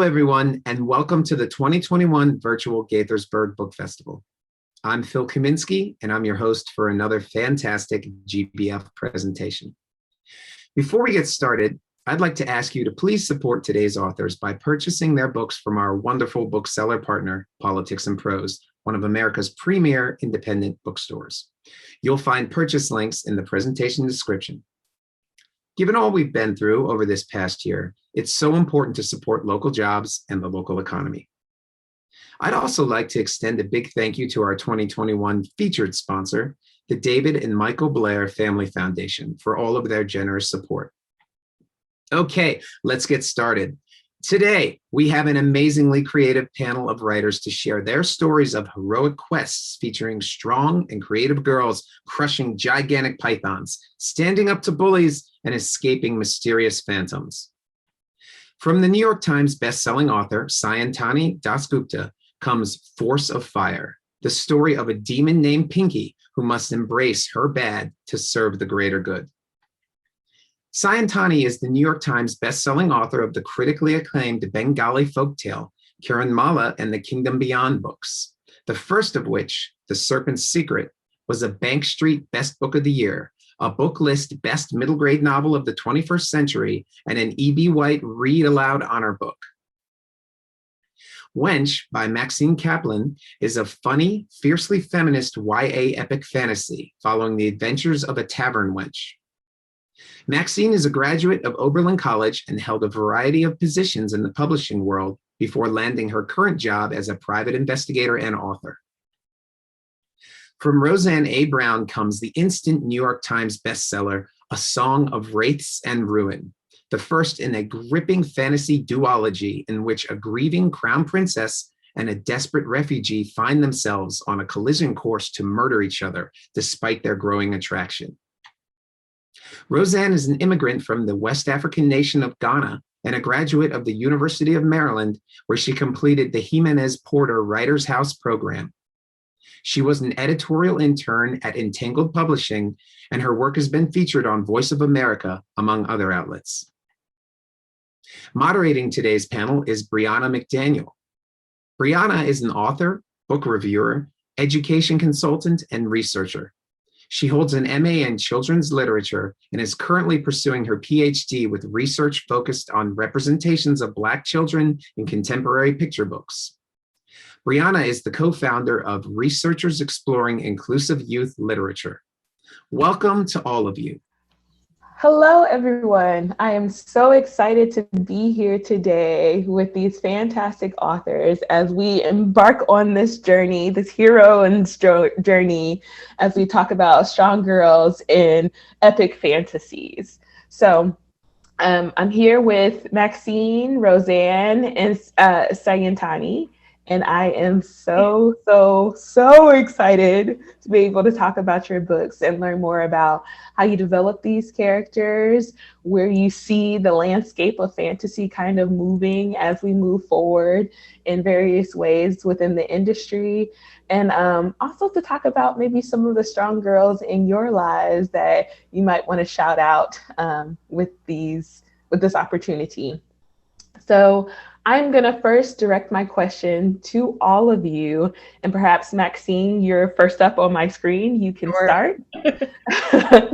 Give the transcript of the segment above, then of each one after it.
everyone, and welcome to the 2021 virtual Gaithersburg Book Festival. I'm Phil Kaminsky, and I'm your host for another fantastic GBF presentation. Before we get started, I'd like to ask you to please support today's authors by purchasing their books from our wonderful bookseller partner, Politics and Prose, one of America's premier independent bookstores. You'll find purchase links in the presentation description. Given all we've been through over this past year, it's so important to support local jobs and the local economy. I'd also like to extend a big thank you to our 2021 featured sponsor, the David and Michael Blair Family Foundation, for all of their generous support. Okay, let's get started. Today, we have an amazingly creative panel of writers to share their stories of heroic quests featuring strong and creative girls crushing gigantic pythons, standing up to bullies, and escaping mysterious phantoms. From the New York Times bestselling author Sayantani DasGupta comes Force of Fire, the story of a demon named Pinky who must embrace her bad to serve the greater good. Sayantani is the New York Times bestselling author of the critically acclaimed Bengali folktale, Kiranmala and the Kingdom Beyond books, the first of which, The Serpent's Secret, was a Bank Street Best Book of the Year, a book list best middle grade novel of the 21st century, and an E.B. White Read Aloud honor book. Wench by Maxine Kaplan is a funny, fiercely feminist YA epic fantasy following the adventures of a tavern wench. Maxine is a graduate of Oberlin College and held a variety of positions in the publishing world before landing her current job as a private investigator and author. From Roseanne A. Brown comes the instant New York Times bestseller, A Song of Wraiths and Ruin, the first in a gripping fantasy duology in which a grieving crown princess and a desperate refugee find themselves on a collision course to murder each other despite their growing attraction. Roseanne is an immigrant from the West African nation of Ghana and a graduate of the University of Maryland, where she completed the Jimenez Porter Writers House program. She was an editorial intern at Entangled Publishing, and her work has been featured on Voice of America, among other outlets. Moderating today's panel is Brianna McDaniel. Brianna is an author, book reviewer, education consultant, and researcher. She holds an MA in children's literature and is currently pursuing her PhD with research focused on representations of Black children in contemporary picture books. Brianna is the co-founder of Researchers Exploring Inclusive Youth Literature. Welcome to all of you. Hello, everyone. I am so excited to be here today with these fantastic authors as we embark on this journey, this heroine's journey, as we talk about strong girls in epic fantasies. So I'm here with Maxine, Roseanne, and Sayantani. And I am so excited to be able to talk about your books and learn more about how you develop these characters, where you see the landscape of fantasy kind of moving as we move forward in various ways within the industry. And also to talk about maybe some of the strong girls in your lives that you might want to shout out with this opportunity. So I'm going to first direct my question to all of you, and perhaps Maxine, you're first up on my screen. You can start.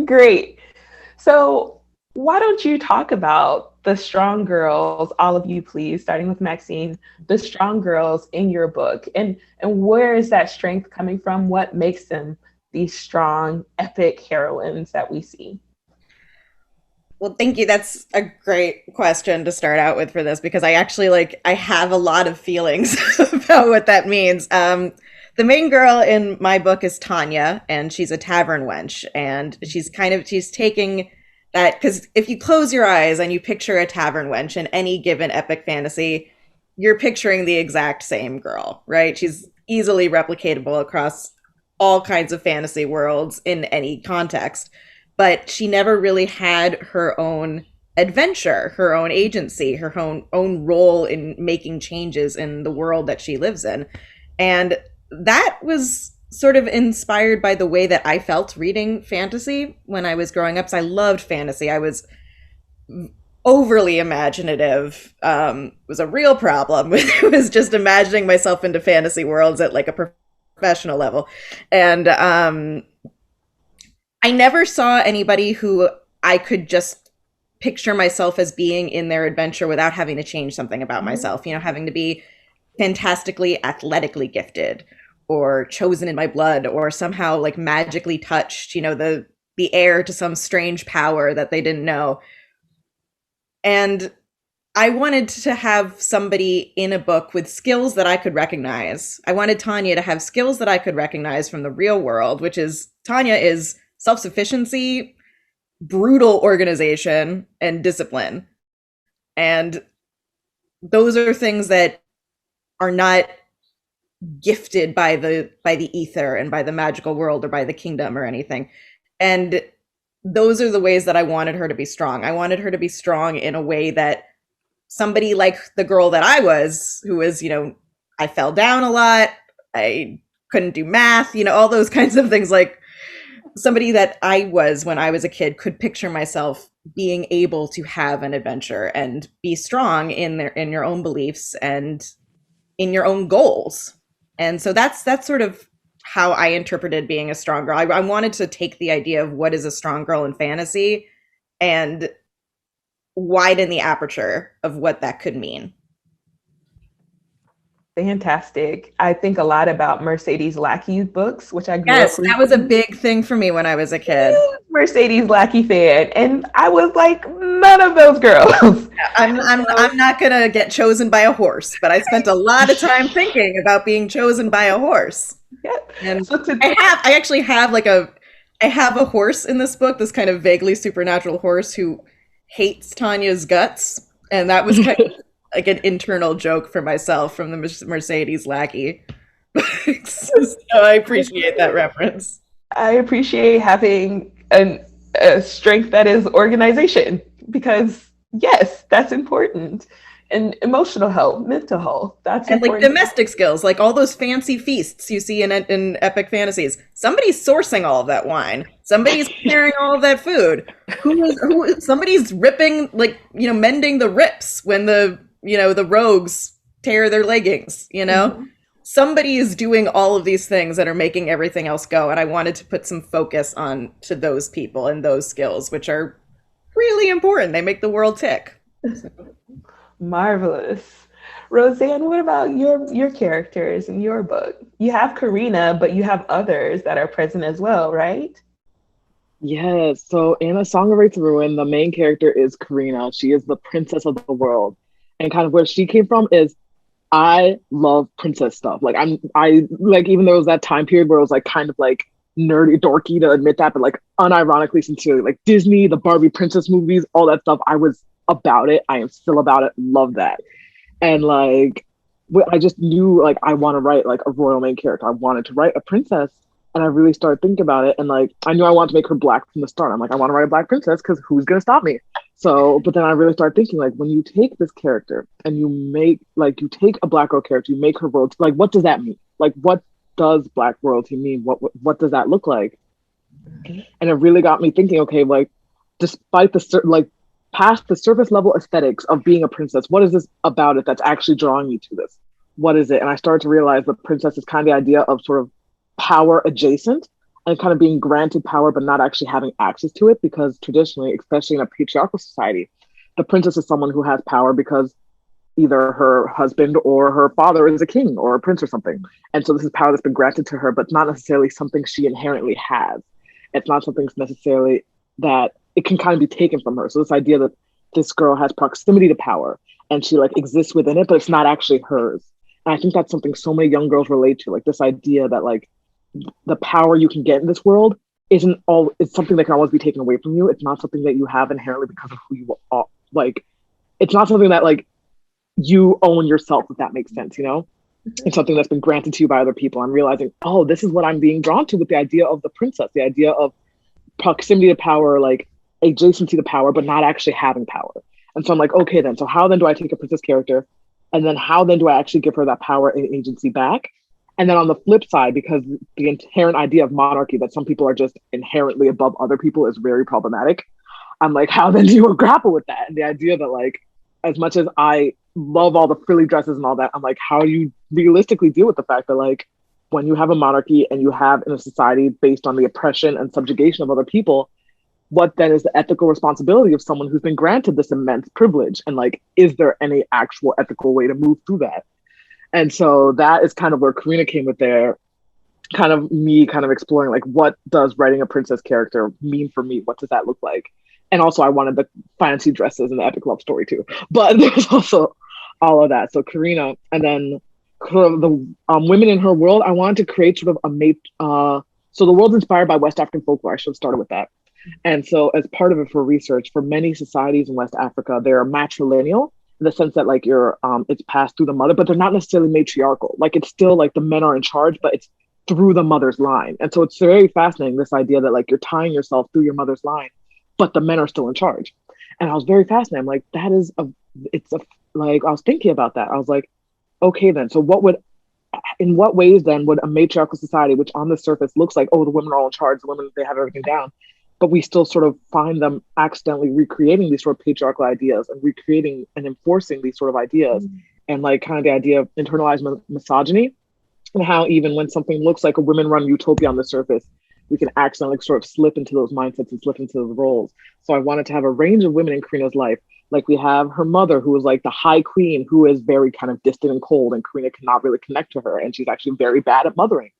Great. So why don't you talk about the strong girls, all of you, please, starting with Maxine, the strong girls in your book, and where is that strength coming from? What makes them these strong, epic heroines that we see? Well, thank you. That's a great question to start out with for this, because I actually I have a lot of feelings about what that means. The main girl in my book is Tanya, and she's a tavern wench, and she's taking that, because if you close your eyes and you picture a tavern wench in any given epic fantasy, you're picturing the exact same girl, right? She's easily replicatable across all kinds of fantasy worlds in any context. But she never really had her own adventure, her own agency, her own role in making changes in the world that she lives in. And that was sort of inspired by the way that I felt reading fantasy when I was growing up. So I loved fantasy. I was overly imaginative was a real problem. It was just imagining myself into fantasy worlds at like a professional level. And I never saw anybody who I could just picture myself as being in their adventure without having to change something about myself, you know, having to be fantastically athletically gifted or chosen in my blood or somehow like magically touched, you know, the heir to some strange power that they didn't know. And I wanted to have somebody in a book with skills that I could recognize. I wanted Tanya to have skills that I could recognize from the real world, which is Tanya is self-sufficiency, brutal organization, and discipline. And those are things that are not gifted by the ether and by the magical world or by the kingdom or anything. And those are the ways that I wanted her to be strong. I wanted her to be strong in a way that somebody like the girl that I was, who was, you know, I fell down a lot, I couldn't do math, you know, all those kinds of things. Like somebody that I was when I was a kid could picture myself being able to have an adventure and be strong in your own beliefs and in your own goals. And so that's sort of how I interpreted being a strong girl. I wanted to take the idea of what is a strong girl in fantasy and widen the aperture of what that could mean. Fantastic. I think a lot about Mercedes Lackey's books, which I grew up Yes, reading. that was a big thing for me when I was a kid. Mercedes Lackey fan, and I was like none of those girls. I'm not gonna get chosen by a horse, but I spent a lot of time thinking about being chosen by a horse. Yep. And I actually have I have a horse in this book, this kind of vaguely supernatural horse who hates Tanya's guts, and that was kind of like an internal joke for myself from the Mercedes Lackey. So I appreciate that reference. I appreciate having a strength that is organization, because yes, that's important. And emotional health, mental health, that's and important. Like domestic skills, like all those fancy feasts you see in epic fantasies. Somebody's sourcing all of that wine. Somebody's preparing all of that food. Somebody's ripping, like, you know, mending the rips when the rogues tear their leggings, you know? Mm-hmm. Somebody is doing all of these things that are making everything else go. And I wanted to put some focus on to those people and those skills, which are really important. They make the world tick. Marvelous. Roseanne, what about your characters in your book? You have Karina, but you have others that are present as well, right? Yes. So in A Song of Wraiths and Ruin, the main character is Karina. She is the princess of the world. And kind of where she came from is I love princess stuff. Like I like, even though it was that time period where it was like kind of like nerdy, dorky to admit that, but like unironically, sincerely, like Disney, the Barbie princess movies, all that stuff, I was about it. I am still about it. Love that. And like, I just knew like I want to write like a royal main character. I wanted to write a princess, and I really started thinking about it. And like, I knew I wanted to make her black from the start. I'm like, I want to write a black princess because who's gonna stop me? So, but then I really started thinking, like, when you take this character and you take a black girl character, you make her royalty, like, what does that mean? Like, what does black royalty mean? What does that look like? And it really got me thinking, okay, like, despite past the surface level aesthetics of being a princess, what is this about it that's actually drawing you to this? What is it? And I started to realize the princess is kind of the idea of sort of power adjacent, and kind of being granted power but not actually having access to it, because traditionally, especially in a patriarchal society, the princess is someone who has power because either her husband or her father is a king or a prince or something. And so this is power that's been granted to her, but not necessarily something she inherently has. It's not something necessarily that it can kind of be taken from her. So this idea that this girl has proximity to power and she like exists within it, but it's not actually hers. And I think that's something so many young girls relate to, like this idea that like the power you can get in this world it's something that can always be taken away from you. It's not something that you have inherently because of who you are. Like, it's not something that like you own yourself, if that makes sense, you know? Mm-hmm. It's something that's been granted to you by other people. I'm realizing, oh, this is what I'm being drawn to with the idea of the princess, the idea of proximity to power, like adjacency to power, but not actually having power. And so I'm like, okay, then, so how then do I take a princess character? And then how then do I actually give her that power and agency back? And then on the flip side, because the inherent idea of monarchy, that some people are just inherently above other people, is very problematic. I'm like, how then do you grapple with that? And the idea that like, as much as I love all the frilly dresses and all that, I'm like, how do you realistically deal with the fact that like, when you have a monarchy and you have in a society based on the oppression and subjugation of other people, what then is the ethical responsibility of someone who's been granted this immense privilege? And like, is there any actual ethical way to move through that? And so that is kind of where Karina came with their kind of me kind of exploring like, what does writing a princess character mean for me? What does that look like? And also I wanted the fancy dresses and the epic love story too. But there's also all of that. So Karina, and then the women in her world, I wanted to create sort of a mate. So the world's inspired by West African folklore. I should have started with that. And so as part of it for research, for many societies in West Africa, they're matrilineal in the sense that like you're, it's passed through the mother, but they're not necessarily matriarchal. Like it's still like the men are in charge, but it's through the mother's line. And so it's very fascinating, this idea that like you're tying yourself through your mother's line, but the men are still in charge. And I was very fascinated. I'm like, like, I was thinking about that. I was like, okay, then, so in what ways then would a matriarchal society, which on the surface looks like, oh, the women are all in charge, the women, they have everything down, but we still sort of find them accidentally recreating these sort of patriarchal ideas and recreating and enforcing these sort of ideas. And like kind of the idea of internalized misogyny, and how even when something looks like a women-run utopia on the surface, we can accidentally sort of slip into those mindsets and slip into those roles. So I wanted to have a range of women in Karina's life. Like we have her mother, who is like the high queen, who is very kind of distant and cold, and Karina cannot really connect to her. And she's actually very bad at mothering.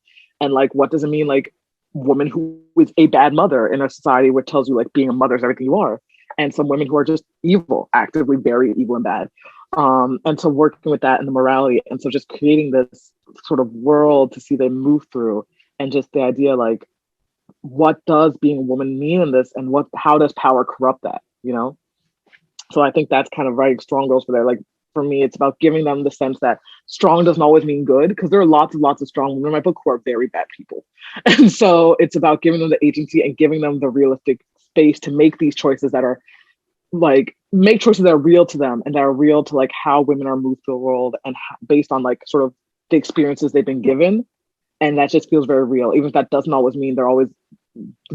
And like, what does it mean, like, woman who is a bad mother in a society which tells you like being a mother is everything you are? And some women who are just evil, actively very evil and bad. And so working with that and the morality. And so just creating this sort of world to see them move through, and just the idea, like, what does being a woman mean in this, and how does power corrupt that, you know? So I think that's kind of writing strong girls for there. Like for me, it's about giving them the sense that strong doesn't always mean good, because there are lots and lots of strong women in my book who are very bad people. And so it's about giving them the agency and giving them the realistic space to make these choices that are like, make choices that are real to them and that are real to like how women are moved through the world, and based on like sort of the experiences they've been given. And that just feels very real, even if that doesn't always mean they're always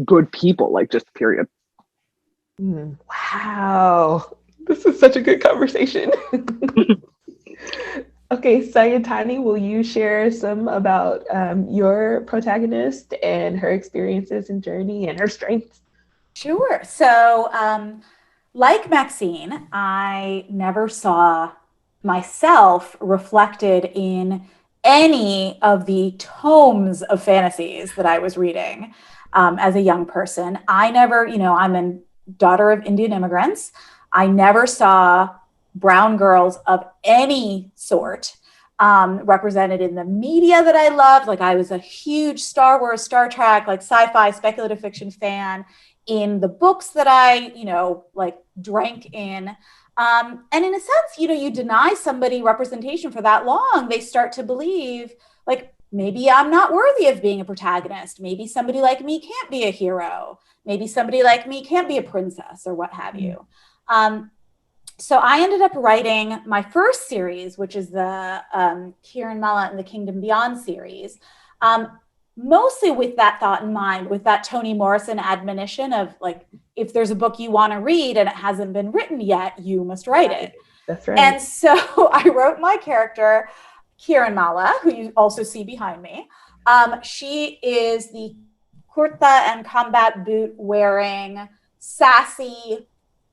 good people, like just period. Wow. This is such a good conversation. Okay, Sayantani, will you share some about your protagonist and her experiences and journey and her strengths? Sure. So, like Maxine, I never saw myself reflected in any of the tomes of fantasies that I was reading as a young person. I never, I'm a daughter of Indian immigrants. I never saw brown girls of any sort represented in the media that I loved. Like I was a huge Star Wars, Star Trek, like sci-fi, speculative fiction fan. In the books that I, like drank in. And in a sense, you deny somebody representation for that long, they start to believe like, maybe I'm not worthy of being a protagonist. Maybe somebody like me can't be a hero. Maybe somebody like me can't be a princess or what have you. So I ended up writing my first series, which is the Kiranmala and the Kingdom Beyond series, mostly with that thought in mind, with that Toni Morrison admonition of like, if there's a book you want to read and it hasn't been written yet, you must write it. That's right. And so I wrote my character, Kiranmala, who you also see behind me. She is the kurta and combat boot wearing, sassy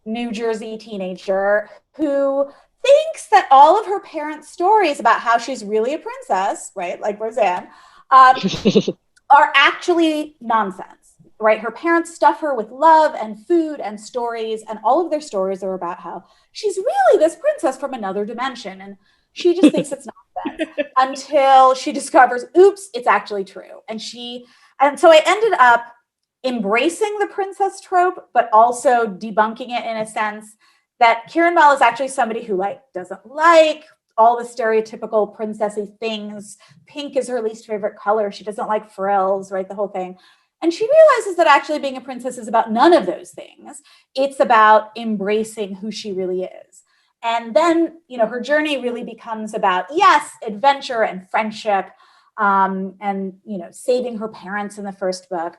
New Jersey teenager who thinks that all of her parents' stories about how she's really a princess, right, like Roseanne, are actually nonsense, right? Her parents stuff her with love and food and stories, and all of their stories are about how she's really this princess from another dimension, and she just thinks it's nonsense until she discovers, oops, it's actually true. And so I ended up embracing the princess trope, but also debunking it in a sense that Kiranmala is actually somebody who like doesn't like all the stereotypical princessy things. Pink is her least favorite color. She doesn't like frills, right? The whole thing. And she realizes that actually being a princess is about none of those things. It's about embracing who she really is. And then, her journey really becomes about, yes, adventure and friendship, and, saving her parents in the first book.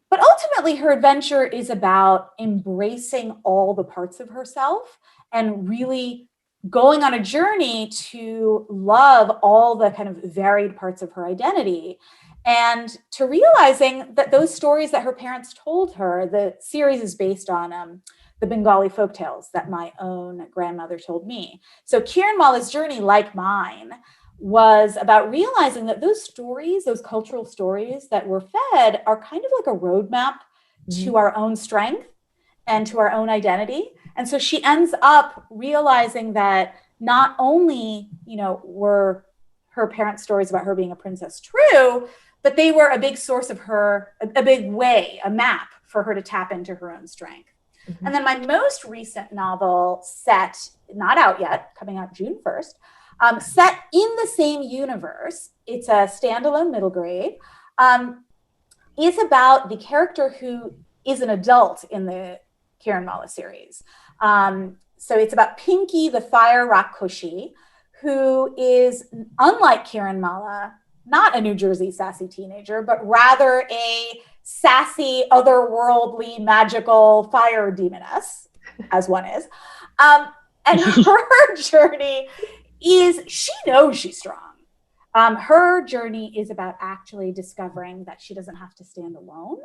But ultimately, her adventure is about embracing all the parts of herself and really going on a journey to love all the kind of varied parts of her identity, and to realizing that those stories that her parents told her, the series is based on the Bengali folktales that my own grandmother told me. So Kiranmala's journey, like mine, was about realizing that those stories, those cultural stories that we're fed, are kind of like a roadmap to our own strength and to our own identity. And so she ends up realizing that not only, were her parents' stories about her being a princess true, but they were a big source of her, a big way, a map for her to tap into her own strength. Mm-hmm. And then my most recent novel, set, not out yet, coming out June 1st, set in the same universe, it's a standalone middle grade, is about the character who is an adult in the Kiranmala series. So it's about Pinky, the fire Rakhoshi, who is, unlike Kiranmala, not a New Jersey sassy teenager, but rather a sassy, otherworldly, magical fire demoness, as one is. And her journey is, she knows she's strong. Her journey is about actually discovering that she doesn't have to stand alone.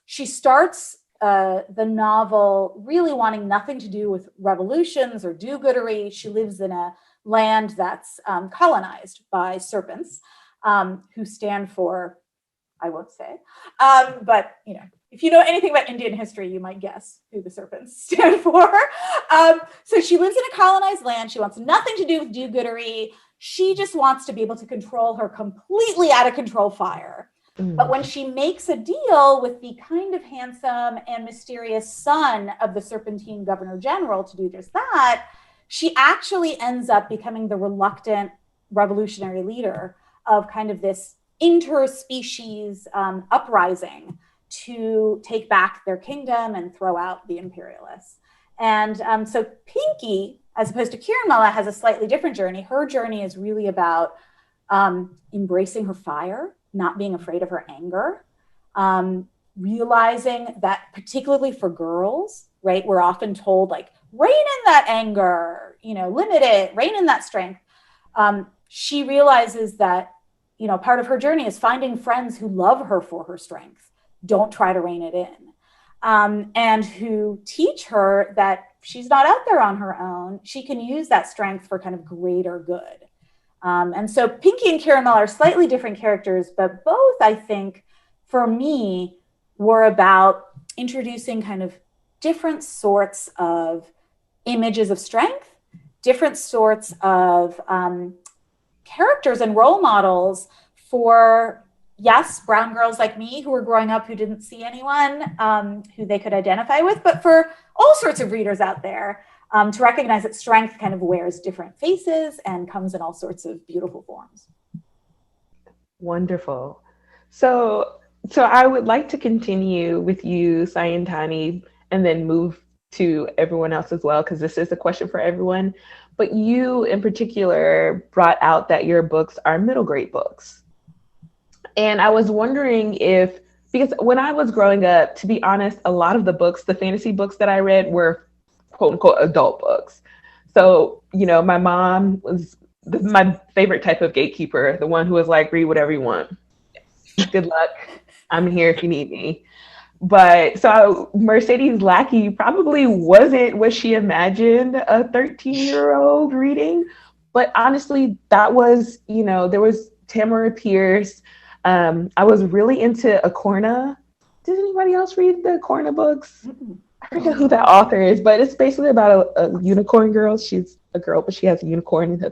She starts the novel really wanting nothing to do with revolutions or do-goodery. She lives in a land that's colonized by serpents, who stand for, I won't say, but if you know anything about Indian history, you might guess who the serpents stand for. So she lives in a colonized land. She wants nothing to do with do-goodery. She just wants to be able to control her completely out of control fire. But when she makes a deal with the kind of handsome and mysterious son of the Serpentine Governor General to do just that, she actually ends up becoming the reluctant revolutionary leader of kind of this interspecies uprising to take back their kingdom and throw out the imperialists. And so Pinky, as opposed to Kiranmala, has a slightly different journey. Her journey is really about embracing her fire, not being afraid of her anger, realizing that particularly for girls, right, we're often told, like, rein in that anger, limit it, rein in that strength. She realizes that, part of her journey is finding friends who love her for her strength, don't try to rein it in, and who teach her that she's not out there on her own. She can use that strength for kind of greater good. And so Pinky and Kiranmala are slightly different characters, but both, I think, for me, were about introducing kind of different sorts of images of strength, different sorts of characters and role models for, yes, brown girls like me who were growing up who didn't see anyone who they could identify with, but for all sorts of readers out there, to recognize that strength kind of wears different faces and comes in all sorts of beautiful forms. Wonderful. So I would like to continue with you, Sayantani, and then move to everyone else as well, because this is a question for everyone. But you in particular brought out that your books are middle grade books. And I was wondering because when I was growing up, to be honest, a lot of the books, the fantasy books that I read were quote unquote adult books. So, my mom was my favorite type of gatekeeper, the one who was like, read whatever you want. Good luck. I'm here if you need me. But so Mercedes Lackey probably wasn't what she imagined a 13-year-old reading. But honestly, that was, there was Tamara Pierce. I was really into Acorna. Did anybody else read the Acorna books? I forget who that author is, but it's basically about a unicorn girl. She's a girl, but she has a unicorn.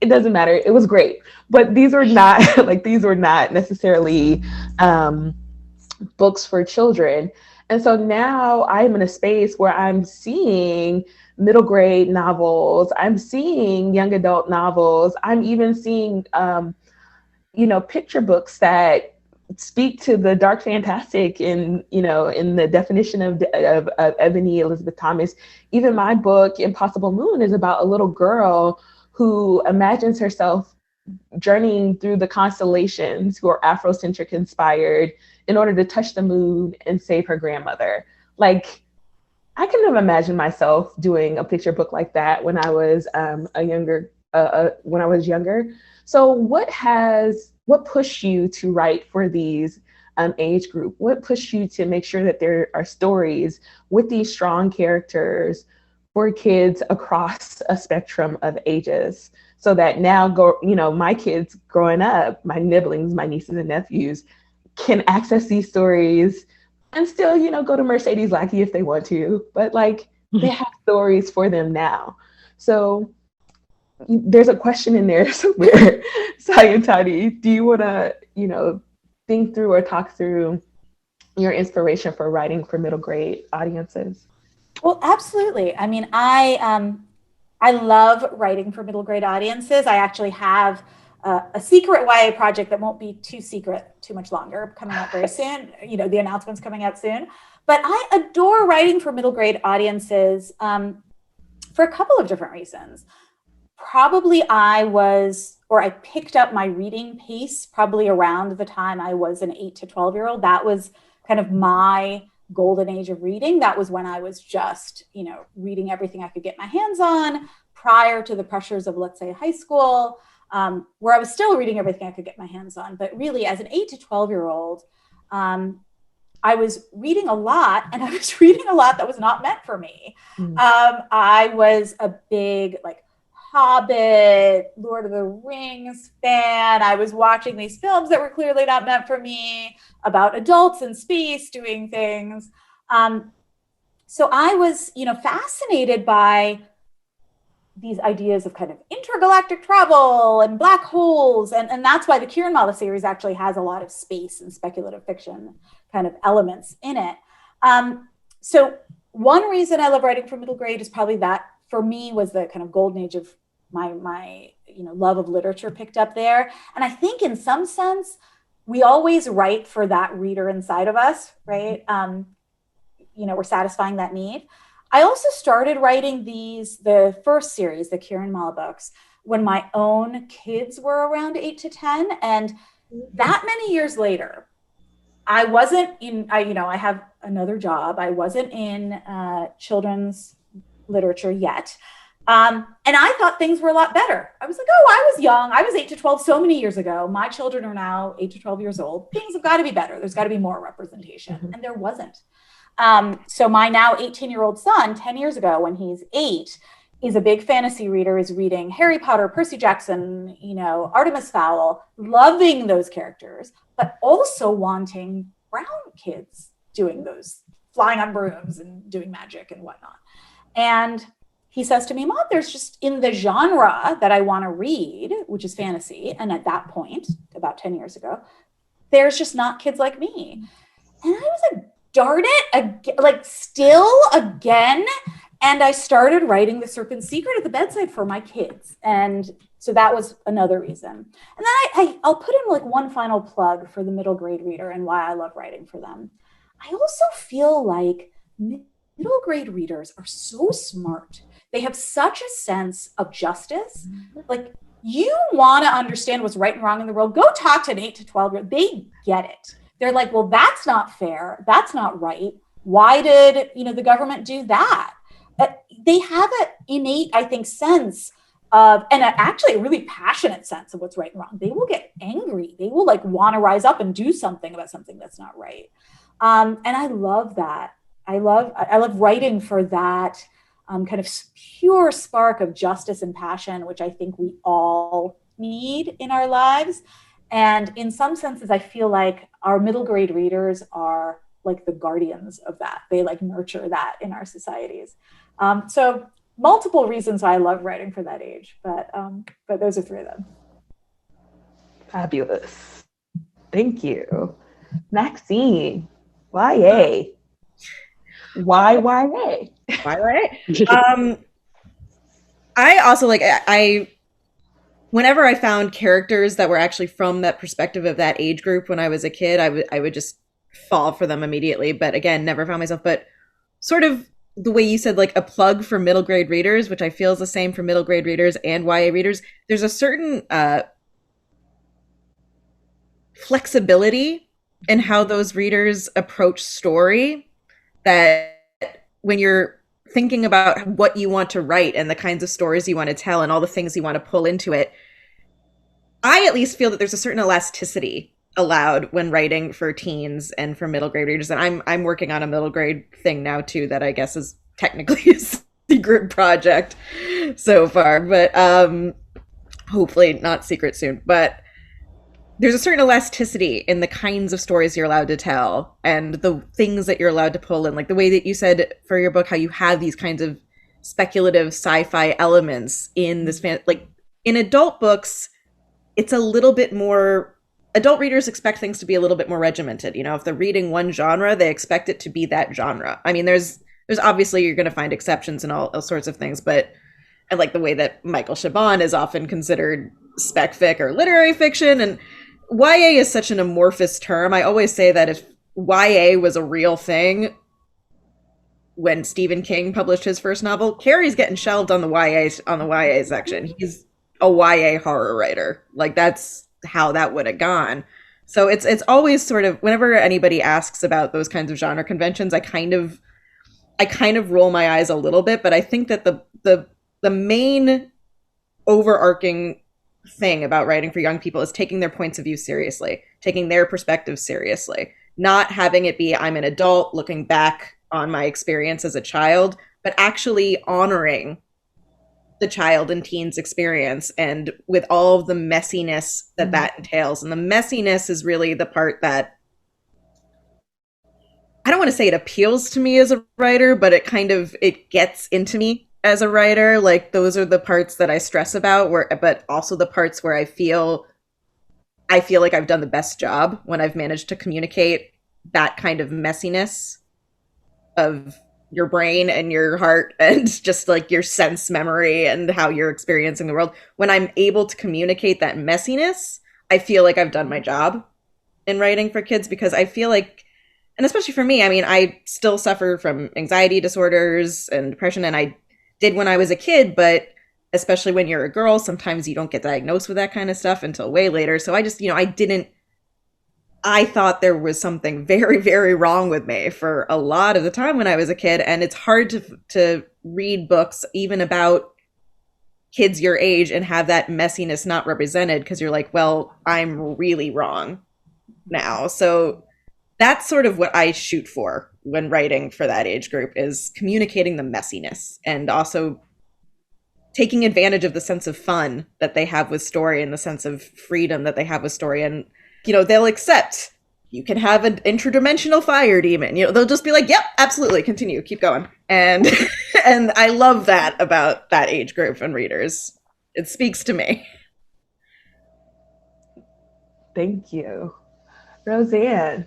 It doesn't matter. It was great. But these were not necessarily books for children. And so now I'm in a space where I'm seeing middle grade novels. I'm seeing young adult novels. I'm even seeing, picture books that speak to the dark fantastic in the definition of Ebony Elizabeth Thomas. Even my book, Impossible Moon, is about a little girl who imagines herself journeying through the constellations who are Afrocentric inspired in order to touch the moon and save her grandmother. Like, I couldn't have imagined myself doing a picture book like that when I was younger. So what pushed you to write for these age group? What pushed you to make sure that there are stories with these strong characters for kids across a spectrum of ages, so that now my kids growing up, my nibblings, my nieces and nephews, can access these stories and still, go to Mercedes Lackey if they want to, but like they have stories for them now. So there's a question in there somewhere. Sayantani, do you want to, think through or talk through your inspiration for writing for middle grade audiences? Well, absolutely. I mean, I love writing for middle grade audiences. I actually have a secret YA project that won't be too secret too much longer, coming out very soon. The announcement's coming out soon. But I adore writing for middle grade audiences for a couple of different reasons. Probably I picked up my reading pace probably around the time I was an 8 to 12-year-old. That was kind of my golden age of reading. That was when I was just, reading everything I could get my hands on prior to the pressures of, let's say, high school, where I was still reading everything I could get my hands on. But really, as an 8 to 12-year-old, I was reading a lot, and I was reading a lot that was not meant for me. I was a big, Hobbit, Lord of the Rings fan. I was watching these films that were clearly not meant for me, about adults in space doing things. So I was, fascinated by these ideas of kind of intergalactic travel and black holes. And that's why the Kiranmala series actually has a lot of space and speculative fiction kind of elements in it. So one reason I love writing for middle grade is probably that, for me, was the kind of golden age of my love of literature picked up there. And I think in some sense, we always write for that reader inside of us, right? We're satisfying that need. I also started writing the first series, the Kiranmala books, when my own kids were around 8 to 10. And that many years later, I wasn't in, I have another job. I wasn't in children's literature yet. And I thought things were a lot better. I was like, I was young. I was 8 to 12 so many years ago. My children are now 8 to 12 years old. Things have got to be better. There's got to be more representation. Mm-hmm. And there wasn't. So my now 18-year-old son, 10 years ago, when he's 8, is a big fantasy reader, is reading Harry Potter, Percy Jackson, Artemis Fowl, loving those characters, but also wanting brown kids doing those, flying on brooms and doing magic and whatnot. And he says to me, Mom, there's just, in the genre that I want to read, which is fantasy, and at that point, about 10 years ago, there's just not kids like me. And I was like, darn it, still again. And I started writing The Serpent's Secret at the bedside for my kids. And so that was another reason. And then I'll put in one final plug for the middle grade reader and why I love writing for them. I also feel like middle grade readers are so smart. They have such a sense of justice. You want to understand what's right and wrong in the world. Go talk to an 8 to 12-year-old. They get it. They're like, well, that's not fair. That's not right. Why did, the government do that? They have an innate, I think, sense of, and actually a really passionate sense of what's right and wrong. They will get angry. They will want to rise up and do something about something that's not right. And I love that. I love writing for that kind of pure spark of justice and passion, which I think we all need in our lives. And in some senses, I feel like our middle grade readers are like the guardians of that. They nurture that in our societies. So multiple reasons why I love writing for that age, but those are 3 of them. Fabulous. Thank you. Maxine, YA. Why YA? I also whenever I found characters that were actually from that perspective of that age group when I was a kid, I would just fall for them immediately. But again, never found myself. But sort of the way you said, a plug for middle grade readers, which I feel is the same for middle grade readers and YA readers. There's a certain flexibility in how those readers approach story, that when you're thinking about what you want to write and the kinds of stories you want to tell and all the things you want to pull into it, I at least feel that there's a certain elasticity allowed when writing for teens and for middle grade readers. And I'm working on a middle grade thing now too, that I guess is technically a secret project so far, but hopefully not secret soon. But there's a certain elasticity in the kinds of stories you're allowed to tell and the things that you're allowed to pull in, like the way that you said for your book, how you have these kinds of speculative sci-fi elements in this like in adult books, it's a little bit more, adult readers expect things to be a little bit more regimented. You know, if they're reading one genre, they expect it to be that genre. I mean, there's obviously, you're going to find exceptions and all sorts of things, but I like the way that Michael Chabon is often considered spec fic or literary fiction, and YA is such an amorphous term. I always say that if YA was a real thing, when Stephen King published his first novel, Carrie's getting shelved on the YA section. He's a YA horror writer. Like, that's how that would have gone. So it's always sort of, whenever anybody asks about those kinds of genre conventions, I kind of roll my eyes a little bit, but I think that the main overarching thing about writing for young people is taking their points of view seriously, taking their perspectives seriously, not having it be I'm an adult looking back on my experience as a child, but actually honoring the child and teen's experience and with all of the messiness that that entails. And the messiness is really the part that, I don't want to say it appeals to me as a writer, but it gets into me as a writer. Like, those are the parts that I stress about, but also the parts where I feel like I've done the best job when I've managed to communicate that kind of messiness of your brain and your heart and just like your sense memory and how you're experiencing the world. When I'm able to communicate that messiness, I feel like I've done my job in writing for kids, because I feel like, and especially for me, I mean, I still suffer from anxiety disorders and depression, and I did when I was a kid, but especially when you're a girl, sometimes you don't get diagnosed with that kind of stuff until way later. So I just, I thought there was something very, very wrong with me for a lot of the time when I was a kid. And it's hard to read books even about kids your age and have that messiness not represented, because you're like, well, I'm really wrong now. So that's sort of what I shoot for when writing for that age group, is communicating the messiness and also taking advantage of the sense of fun that they have with story and the sense of freedom that they have with story. And, they'll accept you can have an interdimensional fire demon. They'll just be like, yep, absolutely, continue, keep going. And and I love that about that age group and readers. It speaks to me. Thank you. Roseanne.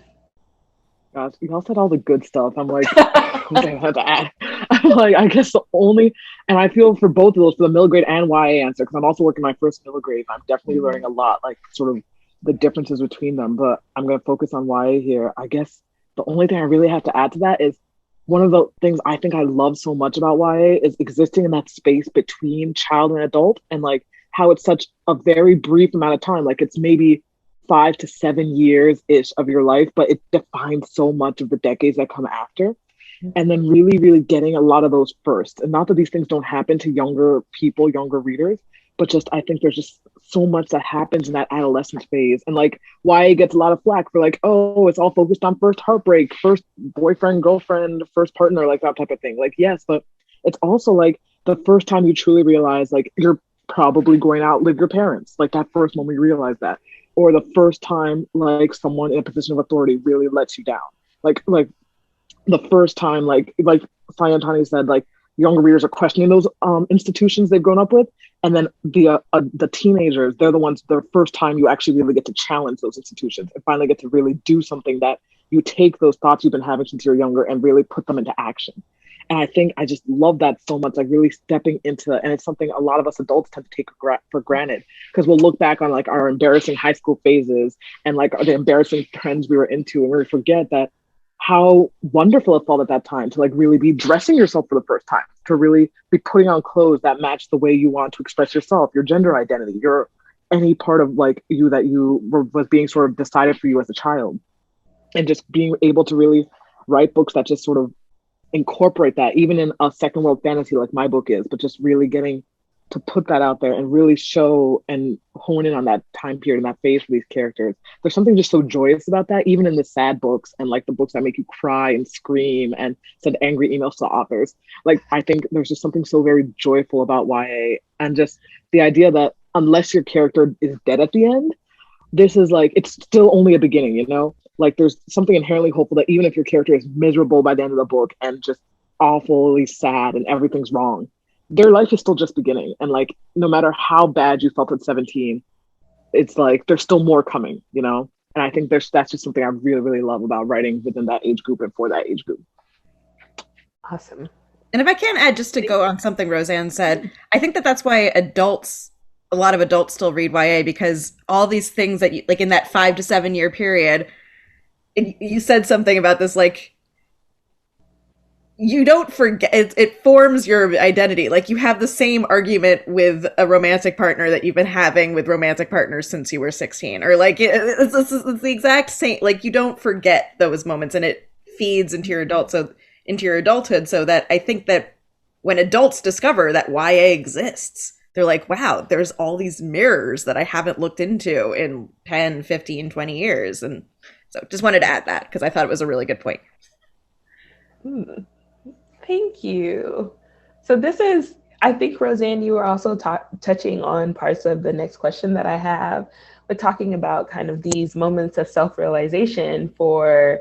Gosh, y'all said all the good stuff. I'm like, what do I have to add? I'm like, I guess the only, and I feel for both of those, for the middle grade and YA answer, because I'm also working my first middle grade. I'm definitely learning a lot, like sort of the differences between them, but I'm going to focus on YA here. I guess the only thing I really have to add to that is one of the things I think I love so much about YA is existing in that space between child and adult, and like how it's such a very brief amount of time. Like, it's maybe 5 to 7 years ish of your life, but it defines so much of the decades that come after. And then really, really getting a lot of those first. And not that these things don't happen to younger people, younger readers, but just, I think there's just so much that happens in that adolescent phase. And like, YA gets a lot of flack for like, oh, it's all focused on first heartbreak, first boyfriend, girlfriend, first partner, like that type of thing. Like, yes, but it's also like the first time you truly realize like you're probably going to outlive your parents. Like, that first moment you realize that. Or the first time like someone in a position of authority really lets you down. Like the first time, like Sayantani said, like younger readers are questioning those institutions they've grown up with. And then the teenagers, they're the ones, the first time you actually really get to challenge those institutions and finally get to really do something that you take those thoughts you've been having since you're younger and really put them into action. And I think I just love that so much, like really stepping into, and it's something a lot of us adults tend to take for granted, because we'll look back on like our embarrassing high school phases and like the embarrassing trends we were into, and we forget that how wonderful it felt at that time to like really be dressing yourself for the first time, to really be putting on clothes that match the way you want to express yourself, your gender identity, your any part of like you that was being sort of decided for you as a child, and just being able to really write books that just sort of incorporate that, even in a second world fantasy like my book is, but just really getting to put that out there and really show and hone in on that time period and that phase for these characters. There's something just so joyous about that, even in the sad books and like the books that make you cry and scream and send angry emails to authors. Like, I think there's just something so very joyful about YA, and just the idea that unless your character is dead at the end, this is like, it's still only a beginning, you know? Like, there's something inherently hopeful that even if your character is miserable by the end of the book and just awfully sad and everything's wrong, their life is still just beginning. And like, no matter how bad you felt at 17, it's like, there's still more coming, you know? And I think that's just something I really, really love about writing within that age group and for that age group. Awesome. And if I can add, just to go on something Roseanne said, I think that that's why a lot of adults still read YA, because all these things that you, like in that 5 to 7 year period, you said something about this, like, you don't forget, it forms your identity. Like, you have the same argument with a romantic partner that you've been having with romantic partners since you were 16, or like it's the exact same. Like, you don't forget those moments, and it feeds into your adulthood. So that I think that when adults discover that YA exists, they're like, wow, there's all these mirrors that I haven't looked into in 10, 15, 20 years. And so just wanted to add that because I thought it was a really good point. Thank you. So this is, I think, Roseanne, you were also touching on parts of the next question that I have, but talking about kind of these moments of self-realization for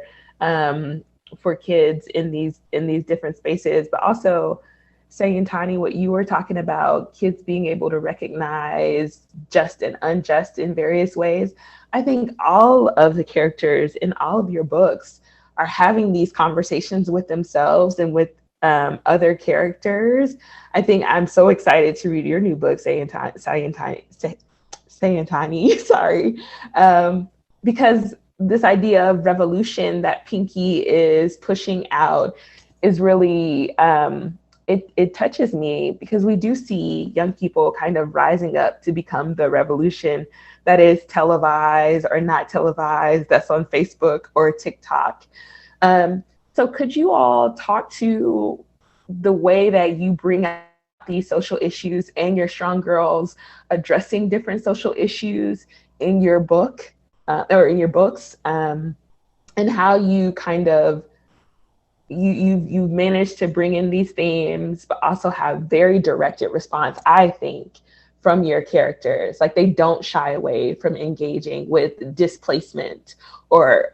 kids in these different spaces, but also Sayantani, what you were talking about, kids being able to recognize just and unjust in various ways. I think all of the characters in all of your books are having these conversations with themselves and with other characters. I think I'm so excited to read your new book, Sayantani, sorry, because this idea of revolution that Pinky is pushing out is really, it touches me, because we do see young people kind of rising up to become the revolution that is televised or not televised, that's on Facebook or TikTok. So could you all talk to the way that you bring out these social issues and your strong girls addressing different social issues in your book or in your books, and how you kind of, you've managed to bring in these themes, but also have very directed response, I think, from your characters. Like, they don't shy away from engaging with displacement or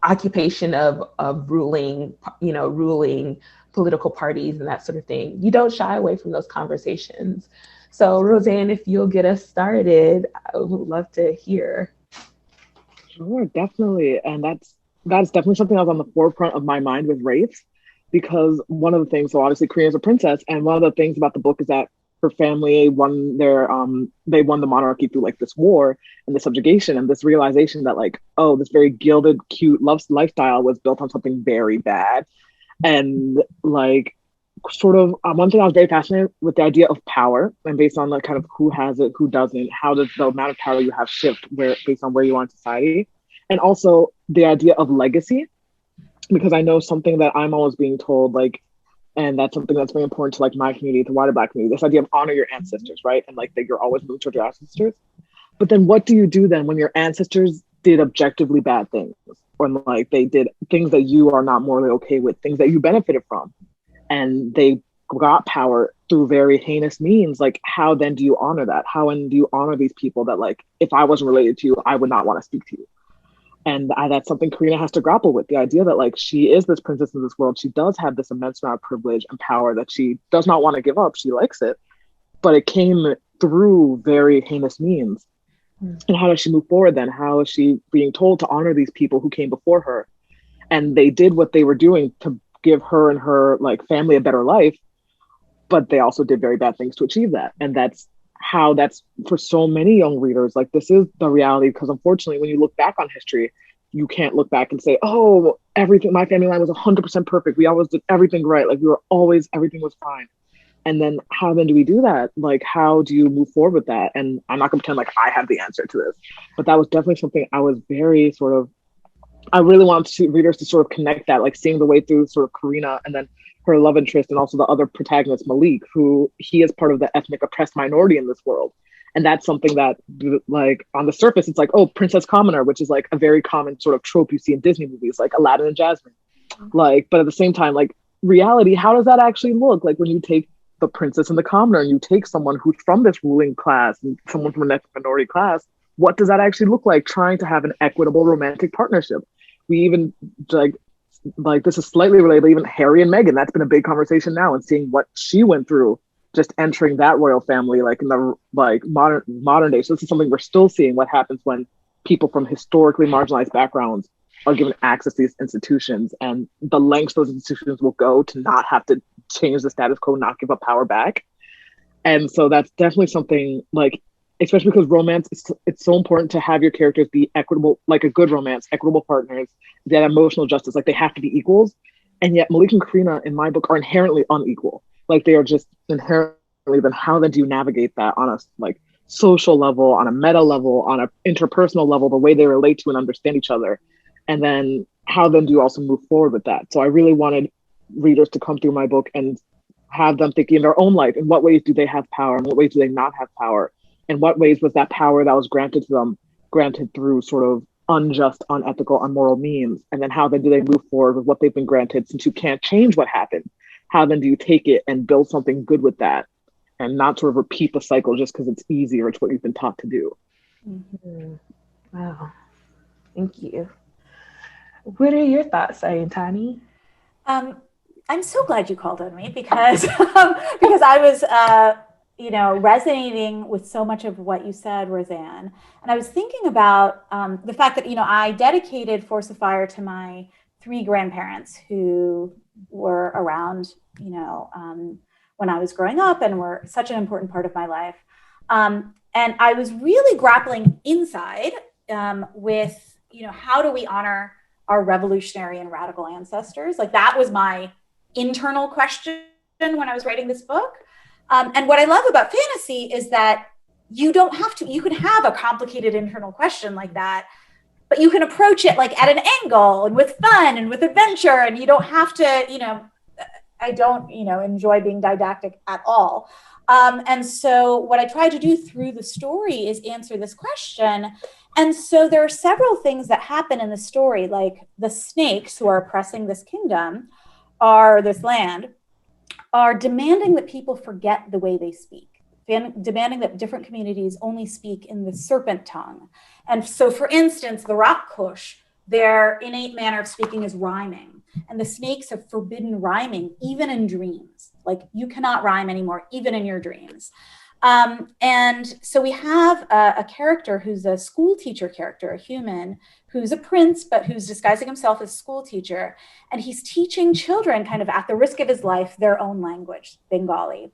occupation of ruling political parties and that sort of thing. You don't shy away from those conversations. So Roseanne, if you'll get us started, I would love to hear. Sure, definitely. And that's definitely something that was on the forefront of my mind with Wraiths, because one of the things, so obviously Korea's a princess, and one of the things about the book is that her family won they won the monarchy through like this war and the subjugation, and this realization that like, oh, this very gilded, cute lifestyle was built on something very bad. And like, sort of one thing I was very fascinated with, the idea of power, and based on like kind of who has it, who doesn't, how does the amount of power you have shift based on where you are in society, and also the idea of legacy, because I know something that I'm always being told, like, and that's something that's very important to like my community, the wider Black community, this idea of honor your ancestors, right? And like that you're always moving toward your ancestors. But then what do you do then when your ancestors did objectively bad things, or like they did things that you are not morally okay with, things that you benefited from, and they got power through very heinous means? Like, how then do you honor that? How then do you honor these people that, like, if I wasn't related to you, I would not want to speak to you? And that's something Karina has to grapple with, the idea that like, she is this princess in this world. She does have this immense amount of privilege and power that she does not want to give up. She likes it, but it came through very heinous means. And how does she move forward then? How is she being told to honor these people who came before her? And they did what they were doing to give her and her like family a better life, but they also did very bad things to achieve that. And that's for so many young readers, like, this is the reality, because unfortunately, when you look back on history, you can't look back and say, oh, everything, my family line was 100% perfect. We always did everything right. Like, everything was fine. And then how then do we do that? Like, how do you move forward with that? And I'm not gonna pretend like I have the answer to this, but that was definitely something I was very sort of, I really wanted readers to sort of connect that, like seeing the way through sort of Karina and then her love interest and also the other protagonist, Malik, who he is part of the ethnic oppressed minority in this world. And that's something that, like, on the surface, it's like, oh, Princess Commoner, which is like a very common sort of trope you see in Disney movies, like Aladdin and Jasmine. Like, but at the same time, like, reality, how does that actually look? Like, when you take the princess and the commoner and you take someone who's from this ruling class and someone from an ethnic minority class, what does that actually look like trying to have an equitable romantic partnership? We even, like this is slightly related, but even Harry and Meghan, that's been a big conversation now, and seeing what she went through just entering that royal family, like in the like modern day. So this is something we're still seeing, what happens when people from historically marginalized backgrounds are given access to these institutions, and the lengths those institutions will go to not have to change the status quo, not give up power back. And so that's definitely something, like, especially because romance, it's so important to have your characters be equitable, like a good romance, equitable partners, that emotional justice, like they have to be equals. And yet Malik and Karina in my book are inherently unequal. Like they are just inherently, then how then do you navigate that on a like social level, on a meta level, on a interpersonal level, the way they relate to and understand each other? And then how then do you also move forward with that? So I really wanted readers to come through my book and have them thinking in their own life, in what ways do they have power? In what ways do they not have power? In what ways was that power that was granted to them granted through sort of unjust, unethical, unmoral means? And then how then do they move forward with what they've been granted, since you can't change what happened? How then do you take it and build something good with that and not sort of repeat the cycle just because it's easier, it's what you've been taught to do? Mm-hmm. Wow. Thank you. What are your thoughts, Sayantani? I'm so glad you called on me because because I was resonating with so much of what you said, Roseanne. And I was thinking about the fact that, I dedicated Force of Fire to my 3 grandparents who were around, when I was growing up and were such an important part of my life. And I was really grappling inside with, how do we honor our revolutionary and radical ancestors? Like that was my internal question when I was writing this book. And what I love about fantasy is that you don't have to, you can have a complicated internal question like that, but you can approach it like at an angle and with fun and with adventure. And you don't have to, I don't, enjoy being didactic at all. And so what I try to do through the story is answer this question. And so there are several things that happen in the story, like the snakes who are oppressing this kingdom or this land are demanding that people forget the way they speak, demanding that different communities only speak in the serpent tongue. And so, for instance, the Rakkush, their innate manner of speaking is rhyming. And the snakes have forbidden rhyming, even in dreams. Like, you cannot rhyme anymore, even in your dreams. And so we have a character who's a school teacher character, a human, who's a prince, but who's disguising himself as a school teacher. And he's teaching children, kind of at the risk of his life, their own language, Bengali.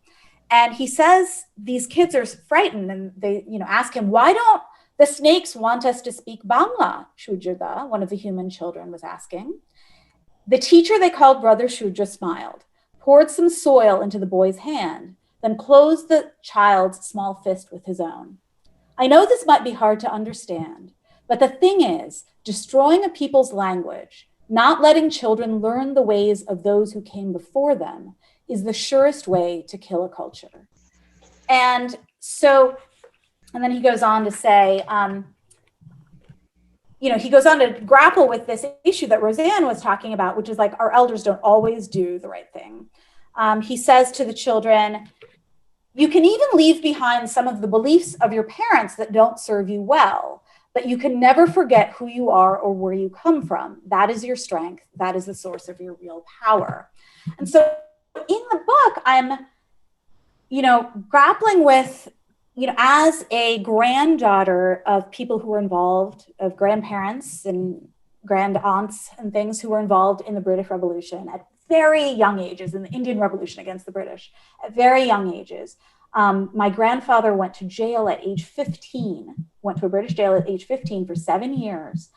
And he says these kids are frightened and they, ask him, why don't the snakes want us to speak Bangla? Shujada, one of the human children, was asking. The teacher they called Brother Shuja smiled, poured some soil into the boy's hand, then closed the child's small fist with his own. I know this might be hard to understand, but the thing is, destroying a people's language, not letting children learn the ways of those who came before them, is the surest way to kill a culture. And then he goes on to say, he goes on to grapple with this issue that Roseanne was talking about, which is like our elders don't always do the right thing. He says to the children, you can even leave behind some of the beliefs of your parents that don't serve you well, but you can never forget who you are or where you come from. That is your strength. That is the source of your real power. And so in the book, I'm, grappling with, as a granddaughter of people who were involved, of grandparents and grand aunts and things who were involved in the British Revolution at very young ages, in the Indian Revolution against the British, at very young ages. My grandfather went to jail at age 15, went to a British jail at age 15 for 7 years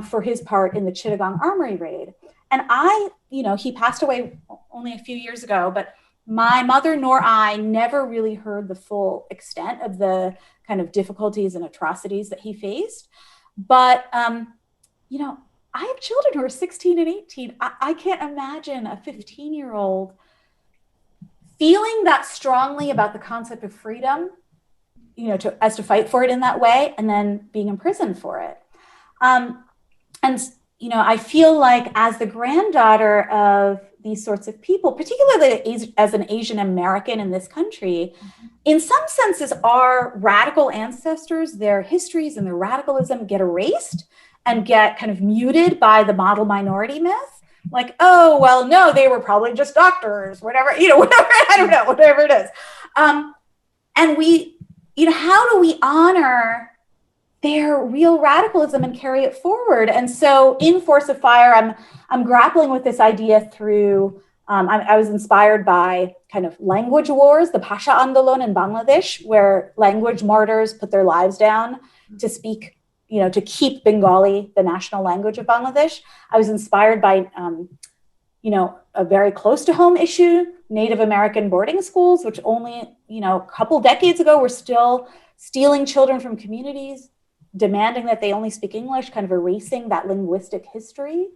for his part in the Chittagong Armory raid. And he passed away only a few years ago, but my mother nor I never really heard the full extent of the kind of difficulties and atrocities that he faced. But, you know, I have children who are 16 and 18. I can't imagine a 15-year-old feeling that strongly about the concept of freedom, you know, as to fight for it in that way, and then being imprisoned for it. And, you know, I feel like as the granddaughter of these sorts of people, particularly as an Asian American in this country, in some senses, our radical ancestors, their histories and their radicalism get erased and get kind of muted by the model minority myth. Like, oh, well, no, they were probably just doctors, whatever, you know, whatever, I don't know, whatever it is. And we, you know, how do we honor their real radicalism and carry it forward? And so in Force of Fire, I'm grappling with this idea through, I was inspired by kind of language wars, the Pasha Andolon in Bangladesh, where language martyrs put their lives down to speak, you know, to keep Bengali the national language of Bangladesh. I was inspired by, you know, a very close to home issue, Native American boarding schools, which only, you know, a couple decades ago were still stealing children from communities, demanding that they only speak English, kind of erasing that linguistic history.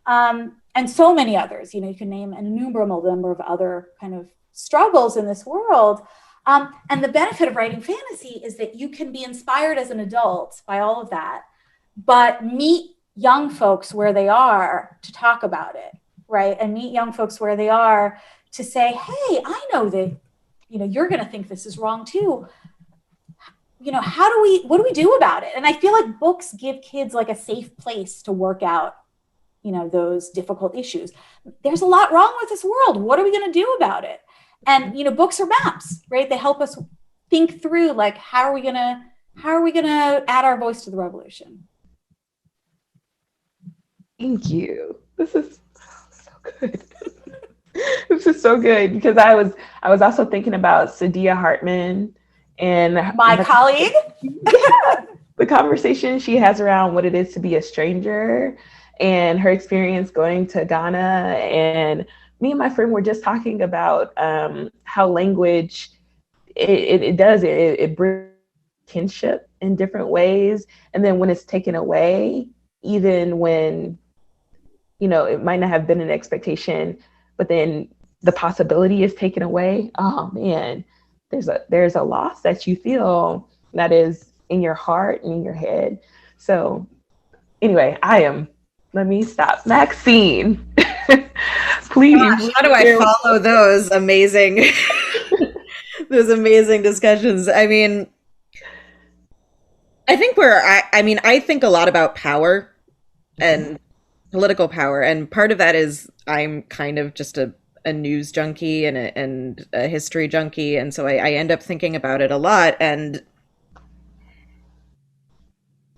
And so many others, you know, you can name an innumerable number of other kind of struggles in this world. And the benefit of writing fantasy is that you can be inspired as an adult by all of that, but meet young folks where they are to talk about it, right? And meet young folks where they are to say, hey, I know that, you know, you're going to think this is wrong too. You know, what do we do about it? And I feel like books give kids like a safe place to work out, you know, those difficult issues. There's a lot wrong with this world. What are we going to do about it? And, you know, books are maps, right? They help us think through, like, how are we going to add our voice to the revolution? Thank you. This is so good. This is so good, because I was also thinking about Sadia Hartman and my colleague. Yeah, the conversation she has around what it is to be a stranger and her experience going to Ghana. And me and my friend were just talking about how language, it brings kinship in different ways. And then when it's taken away, even when, you know, it might not have been an expectation, but then the possibility is taken away, oh man, there's a loss that you feel that is in your heart and in your head. So anyway, let me stop. Maxine, please. Gosh, how do I follow those amazing discussions? I mean, I think I think a lot about power and political power. And part of that is I'm kind of just a news junkie and a history junkie. And so I end up thinking about it a lot. And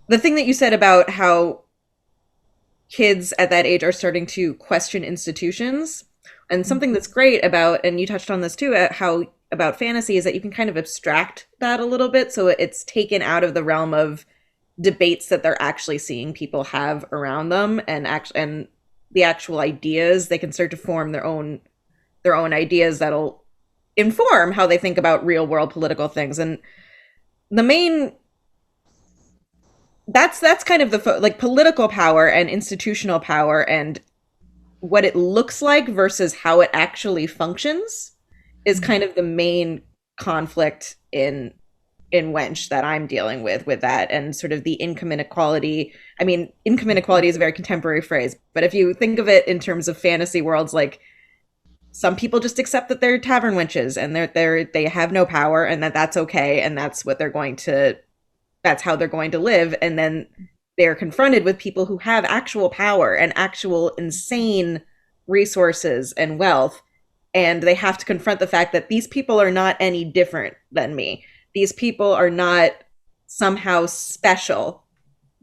the thing that you said about how kids at that age are starting to question institutions, and something that's great about, and you touched on this too, about fantasy, is that you can kind of abstract that a little bit. So it's taken out of the realm of debates that they're actually seeing people have around them, and the actual ideas. They can start to form their own ideas that'll inform how they think about real world political things. And the main, that's kind of the like political power and institutional power and what it looks like versus how it actually functions is kind of the main conflict in Wench that I'm dealing with that, and sort of the income inequality. I mean, income inequality is a very contemporary phrase, but if you think of it in terms of fantasy worlds, like, some people just accept that they're tavern wenches and they have no power, and that's okay, and that's how they're going to live. And then they're confronted with people who have actual power and actual insane resources and wealth, and they have to confront the fact that these people are not any different than me. These people are not somehow special.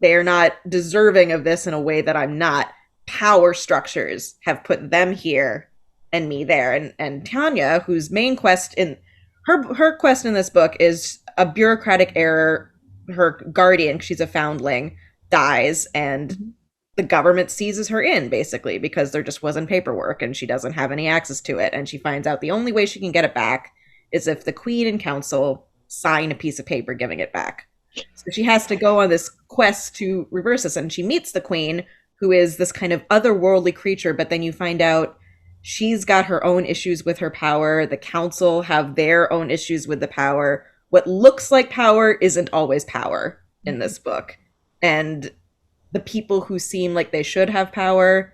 They are not deserving of this in a way that I'm not. Power structures have put them here and me there. And Tanya, whose main quest in her quest in this book is a bureaucratic error. Her guardian, she's a foundling, dies, and the government seizes her in, basically, because there just wasn't paperwork and she doesn't have any access to it. And she finds out the only way she can get it back is if the queen and council sign a piece of paper giving it back. So she has to go on this quest to reverse this. And she meets the queen, who is this kind of otherworldly creature. But then you find out she's got her own issues with her power. The council have their own issues with the power. What looks like power isn't always power in this book. And the people who seem like they should have power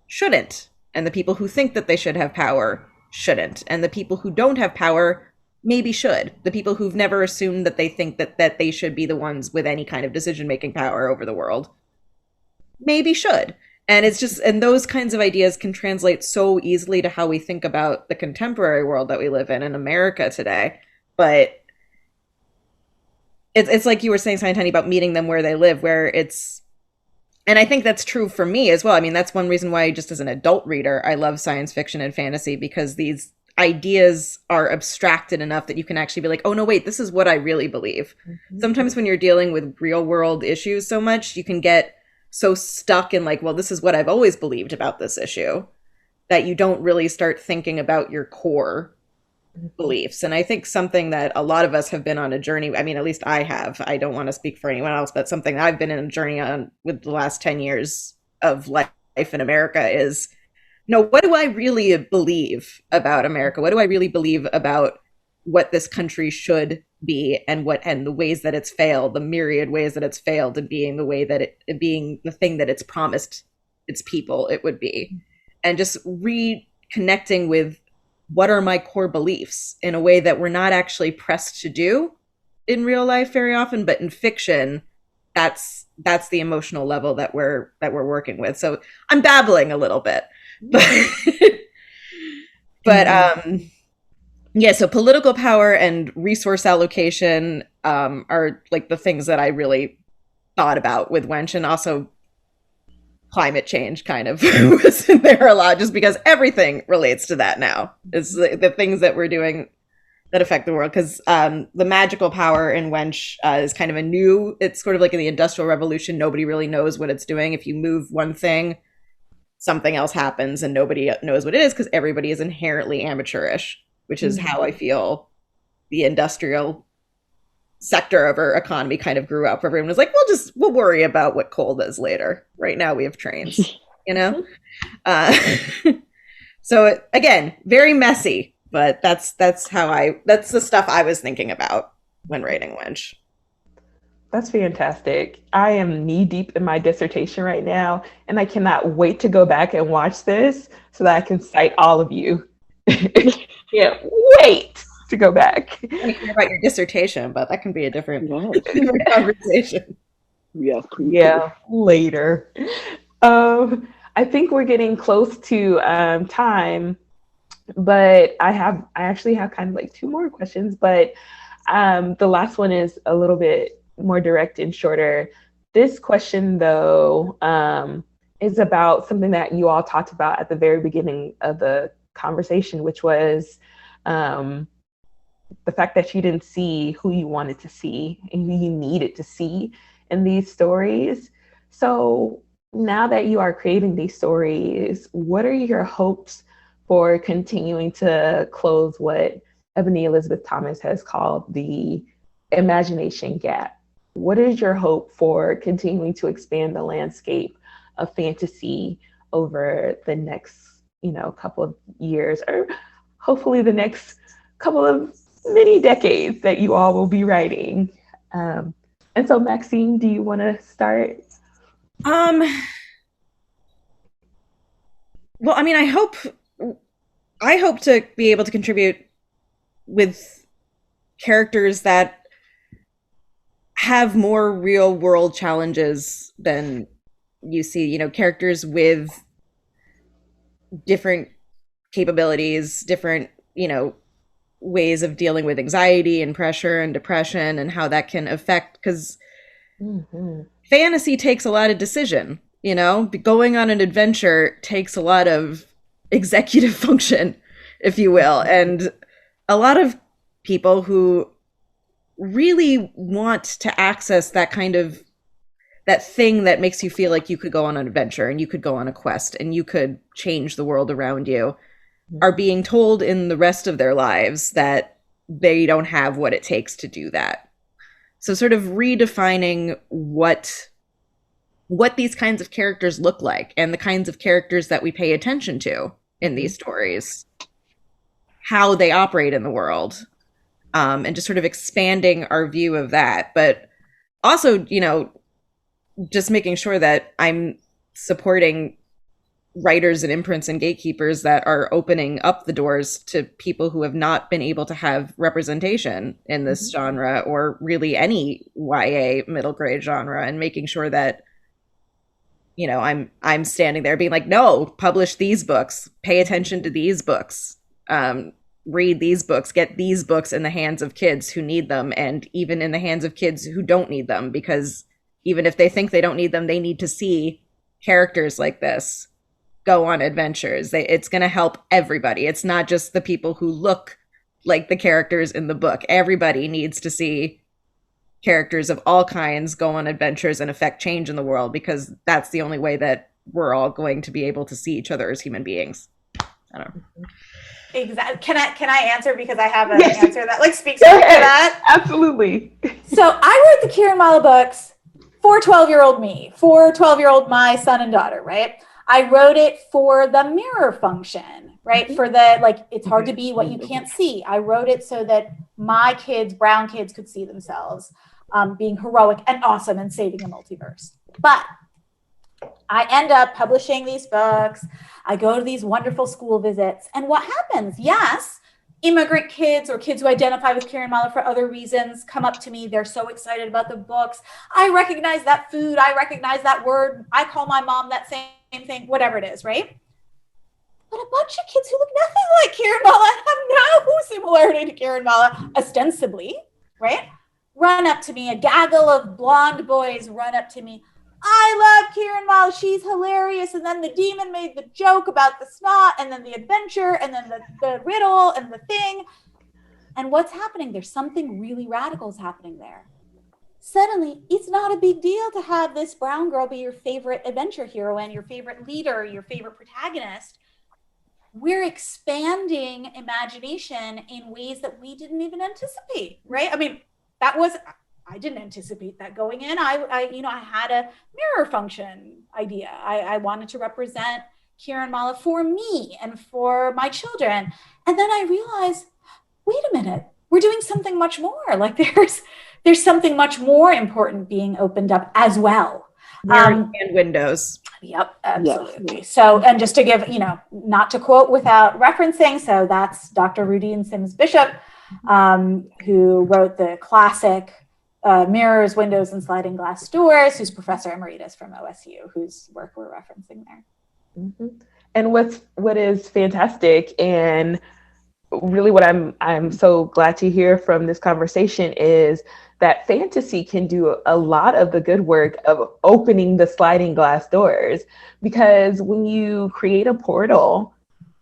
shouldn't. And the people who think that they should have power shouldn't. And the people who don't have power maybe should. The people who've never assumed that they think that they should be the ones with any kind of decision-making power over the world maybe should. And it's just, and those kinds of ideas can translate so easily to how we think about the contemporary world that we live in America today. But it's like you were saying, Sayantani, about meeting them where they live, where it's, and I think that's true for me as well. I mean, that's one reason why, just as an adult reader, I love science fiction and fantasy, because these ideas are abstracted enough that you can actually be like, oh no, wait, this is what I really believe. Mm-hmm. Sometimes when you're dealing with real world issues so much, you can get so stuck in like, well, this is what I've always believed about this issue, that you don't really start thinking about your core beliefs. And I think something that a lot of us have been on a journey, I mean, at least I have, I don't want to speak for anyone else, but something that I've been in a journey on with the last 10 years of life in America is, no, what do I really believe about America? What do I really believe about what this country should be, and the ways that it's failed, the myriad ways that it's failed, and being the way that it being the thing that it's promised its people it would be. And just reconnecting with what are my core beliefs in a way that we're not actually pressed to do in real life very often, but in fiction, that's the emotional level that we're working with. So I'm babbling a little bit, but yeah, so political power and resource allocation are like the things that I really thought about with Wench, and also climate change kind of was in there a lot, just because everything relates to that now. Is the things that we're doing that affect the world. Because the magical power in Wench is kind of a new, it's sort of like in the Industrial Revolution, nobody really knows what it's doing. If you move one thing, something else happens and nobody knows what it is, because everybody is inherently amateurish, which is how I feel the industrial sector of our economy kind of grew up. Everyone was like, we'll worry about what coal does later. Right now we have trains, you know? So again, very messy, but that's the stuff I was thinking about when writing Wench. That's fantastic. I am knee deep in my dissertation right now, and I cannot wait to go back and watch this so that I can cite all of you. Can't wait to go back. I hear about your dissertation, but that can be a different conversation. Yes, please. Yeah, later. I think we're getting close to time, but I actually have kind of like two more questions, but the last one is a little bit more direct and shorter. This question, though, is about something that you all talked about at the very beginning of the conversation, which was the fact that you didn't see who you wanted to see and who you needed to see in these stories. So now that you are creating these stories, what are your hopes for continuing to close what Ebony Elizabeth Thomas has called the imagination gap? What is your hope for continuing to expand the landscape of fantasy over the next, couple of years, or hopefully the next couple of many decades that you all will be writing? And so, Maxine, do you want to start? Well, I mean, I hope to be able to contribute with characters that have more real world challenges than you see, characters with different capabilities, different, ways of dealing with anxiety and pressure and depression, and how that can affect, because fantasy takes a lot of decision, going on an adventure takes a lot of executive function, if you will. And a lot of people who really want to access that that thing that makes you feel like you could go on an adventure and you could go on a quest and you could change the world around you, are being told in the rest of their lives that they don't have what it takes to do that. So sort of redefining what these kinds of characters look like and the kinds of characters that we pay attention to in these stories, how they operate in the world, and just sort of expanding our view of that. But also, you know, just making sure that I'm supporting writers and imprints and gatekeepers that are opening up the doors to people who have not been able to have representation in this genre, or really any YA middle grade genre, and making sure that, you know, I'm standing there being like, no, publish these books, pay attention to these books, read these books, get these books in the hands of kids who need them, and even in the hands of kids who don't need them, because even if they think they don't need them, they need to see characters like this go on adventures. It's going to help everybody. It's not just the people who look like the characters in the book. Everybody needs to see characters of all kinds go on adventures and affect change in the world, because that's the only way that we're all going to be able to see each other as human beings. I don't know. Exactly. Can I answer, because I have an answer that like speaks to that? Absolutely. So I wrote the Kiranmala books for 12-year-old me, for 12-year-old my son and daughter, right? I wrote it for the mirror function, right? For the, like, it's hard to be what you can't see. I wrote it so that my kids, brown kids, could see themselves being heroic and awesome and saving the multiverse. But I end up publishing these books. I go to these wonderful school visits. And what happens? Yes, immigrant kids or kids who identify with Kiranmala for other reasons come up to me. They're so excited about the books. I recognize that food. I recognize that word. I call my mom that same thing, whatever it is, right? But a bunch of kids who look nothing like Kiranmala and have no similarity to Kiranmala, ostensibly, right? Run up to me. A gaggle of blonde boys run up to me. I love Kiranmala. She's hilarious. And then the demon made the joke about the snot, and then the adventure, and then the riddle and the thing. And what's happening? There's something really radical is happening there. Suddenly, it's not a big deal to have this brown girl be your favorite adventure heroine, your favorite leader, your favorite protagonist. We're expanding imagination in ways that we didn't even anticipate, right? I mean, I didn't anticipate that going in. I had a mirror function idea. I wanted to represent Kiranmala for me and for my children. And then I realized, wait a minute, we're doing something much more. Like there's something much more important being opened up as well. And windows. Yep, absolutely. Yes. So, and just to give, not to quote without referencing, so that's Dr. Rudine Sims Bishop, who wrote the classic Mirrors, Windows, and Sliding Glass Doors, who's Professor Emeritus from OSU, whose work we're referencing there. Mm-hmm. And what is fantastic, and really what I'm so glad to hear from this conversation, is that fantasy can do a lot of the good work of opening the sliding glass doors, because when you create a portal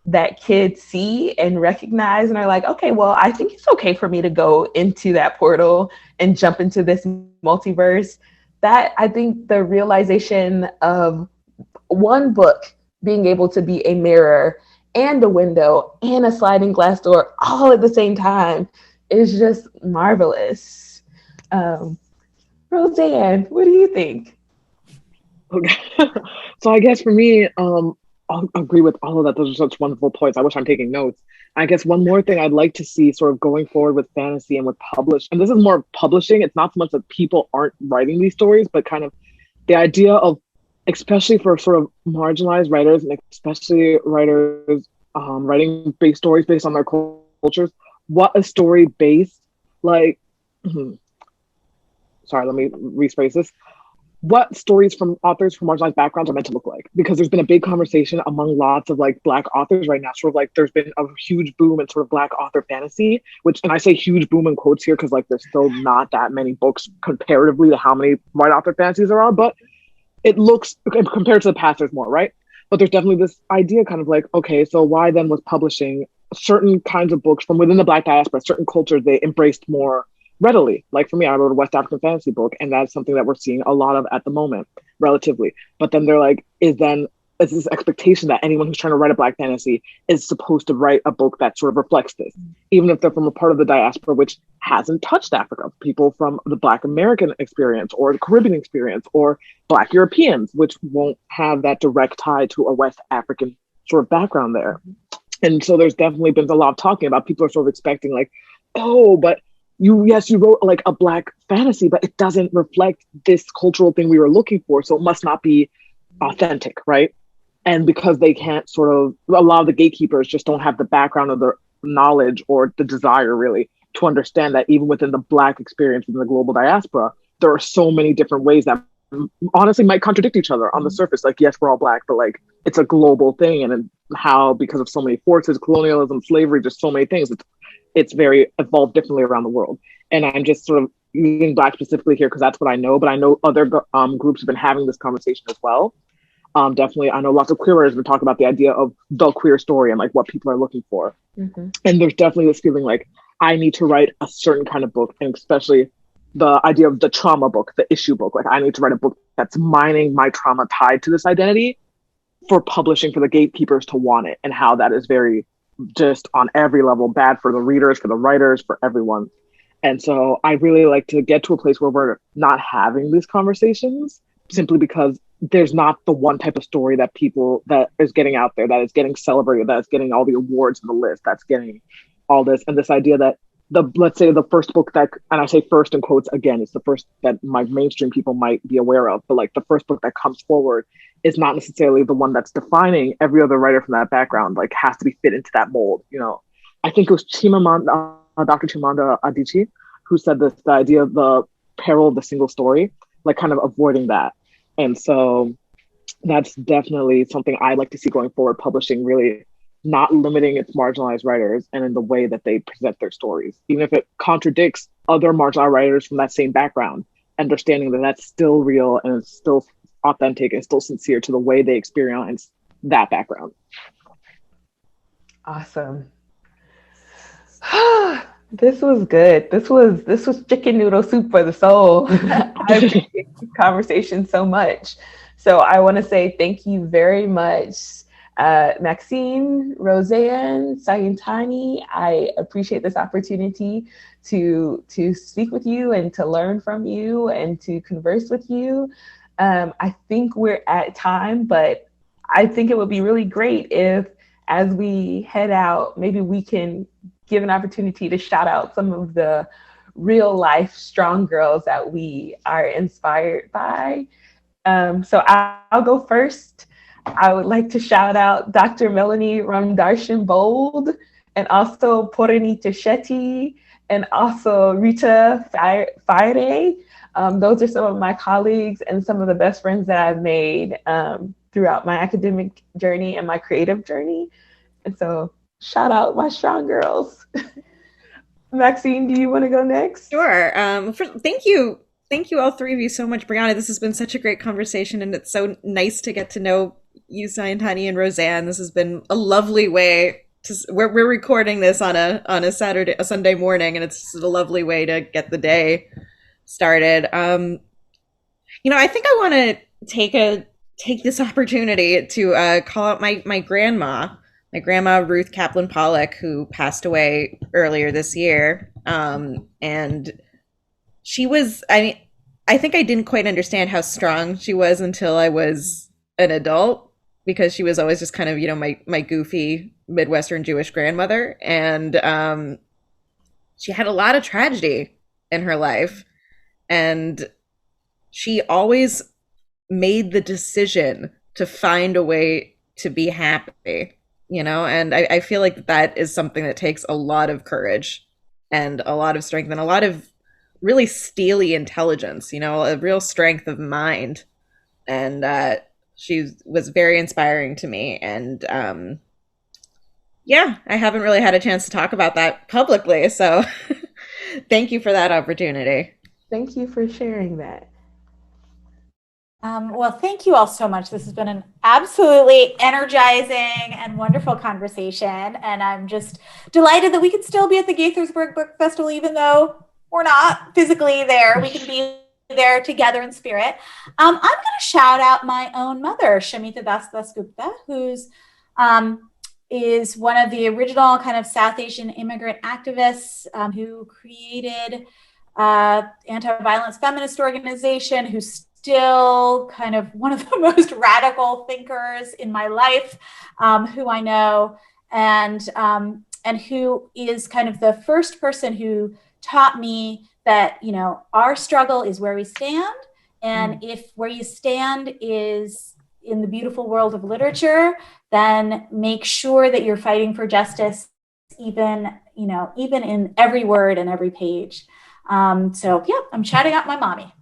that kids see and recognize and are like, okay, well, I think it's okay for me to go into that portal and jump into this multiverse, that I think the realization of one book being able to be a mirror and a window and a sliding glass door all at the same time is just marvelous. Roseanne, what do you think? Okay. So I guess for me, I'll agree with all of that. Those are such wonderful points. I wish I'm taking notes. I guess one more thing I'd like to see sort of going forward with fantasy and with and this is more publishing. It's not so much that people aren't writing these stories, but kind of the idea of, especially for sort of marginalized writers, and especially writers writing big stories based on their cultures, what a story based, like, sorry, let me rephrase this. What stories from authors from marginalized backgrounds are meant to look like? Because there's been a big conversation among lots of like Black authors right now, sort of like there's been a huge boom in sort of Black author fantasy, which, and I say huge boom in quotes here because like there's still not that many books comparatively to how many white author fantasies there are, but it looks, compared to the past, there's more, right? But there's definitely this idea kind of like, okay, so why then was publishing certain kinds of books from within the Black diaspora, certain cultures, they embraced more readily. Like for me, I wrote a West African fantasy book, and that's something that we're seeing a lot of at the moment, relatively. But then they're like, is this expectation that anyone who's trying to write a Black fantasy is supposed to write a book that sort of reflects this, even if they're from a part of the diaspora which hasn't touched Africa, people from the Black American experience or the Caribbean experience or Black Europeans, which won't have that direct tie to a West African sort of background there. And so there's definitely been a lot of talking about, people are sort of expecting like, oh, but you wrote like a Black fantasy, but it doesn't reflect this cultural thing we were looking for, so it must not be authentic, right? And because they can't sort of, a lot of the gatekeepers just don't have the background or the knowledge or the desire really to understand that even within the Black experience in the global diaspora, there are so many different ways that honestly might contradict each other on the surface. Like, yes, we're all Black, but like it's a global thing, and how because of so many forces, colonialism, slavery, just so many things, it's very evolved differently around the world. And I'm just sort of using Black specifically here because that's what I know, but I know other groups have been having this conversation as well. Definitely, I know lots of queer writers have been talking about the idea of the queer story and like what people are looking for. And there's definitely this feeling like I need to write a certain kind of book, and especially the idea of the trauma book, the issue book. Like I need to write a book that's mining my trauma tied to this identity for publishing, for the gatekeepers to want it, and how that is very just on every level bad for the readers, for the writers, for everyone. And so I really like to get to a place where we're not having these conversations simply because there's not the one type of story that is getting out there, that is getting celebrated, that is getting all the awards on the list, that's getting all this. And this idea that let's say the first book that, and I say first in quotes again, it's the first that my mainstream people might be aware of, but like the first book that comes forward is not necessarily the one that's defining. Every other writer from that background like has to be fit into that mold. You know, I think it was Dr. Chimamanda Adichie who said this, the idea of the peril of the single story, like kind of avoiding that. And so that's definitely something I like to see going forward, publishing really not limiting its marginalized writers and in the way that they present their stories, even if it contradicts other marginalized writers from that same background, understanding that that's still real and it's still authentic and still sincere to the way they experience that background. Awesome. This was good. This was chicken noodle soup for the soul. I appreciate this conversation so much. So I want to say thank you very much, Maxine, Roseanne, Sayantani. I appreciate this opportunity to speak with you and to learn from you and to converse with you. I think we're at time, but I think it would be really great if, as we head out, maybe we can give an opportunity to shout out some of the real life strong girls that we are inspired by. So I'll go first. I would like to shout out Dr. Melanie Ramdarshan Bold, and also Poranita Shetty, and also Rita Fire. Those are some of my colleagues and some of the best friends that I've made throughout my academic journey and my creative journey. And so shout out my strong girls. Maxine, do you want to go next? Sure. Thank you. Thank you all three of you so much, Brianna. This has been such a great conversation, and it's so nice to get to know you, Sayantani and Roseanne. This has been a lovely way to, we're recording this on a Sunday morning, and it's just a lovely way to get the day started. I think I want to take this opportunity to call out my grandma Ruth Kaplan Pollock, who passed away earlier this year. And she was, I think I didn't quite understand how strong she was until I was an adult, because she was always just kind of, my goofy Midwestern Jewish grandmother. And she had a lot of tragedy in her life. And she always made the decision to find a way to be happy, and I feel like that is something that takes a lot of courage and a lot of strength and a lot of really steely intelligence, a real strength of mind. And she was very inspiring to me. And I haven't really had a chance to talk about that publicly. So thank you for that opportunity. Thank you for sharing that. Well, thank you all so much. This has been an absolutely energizing and wonderful conversation. And I'm just delighted that we could still be at the Gaithersburg Book Festival, even though we're not physically there, we can be there together in spirit. I'm going to shout out my own mother, Shamita DasGupta, who's is one of the original kind of South Asian immigrant activists who created anti-violence feminist organization, who's still kind of one of the most radical thinkers in my life, who I know, and who is kind of the first person who taught me that, you know, our struggle is where we stand. And if where you stand is in the beautiful world of literature, then make sure that you're fighting for justice, even in every word and every page. So yeah, I'm shouting out my mommy.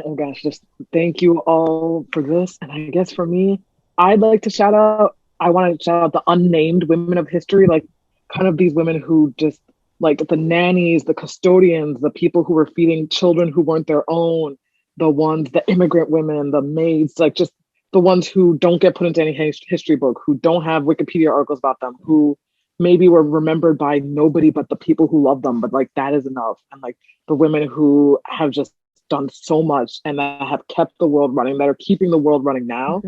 Oh gosh, just thank you all for this. And I guess for me, I want to shout out the unnamed women of history, like kind of these women who just, like the nannies, the custodians, the people who were feeding children who weren't their own, the immigrant women, the maids, like just the ones who don't get put into any history book, who don't have Wikipedia articles about them, who maybe were remembered by nobody but the people who love them, but like that is enough. And like the women who have just done so much and that have kept the world running, that are keeping the world running now.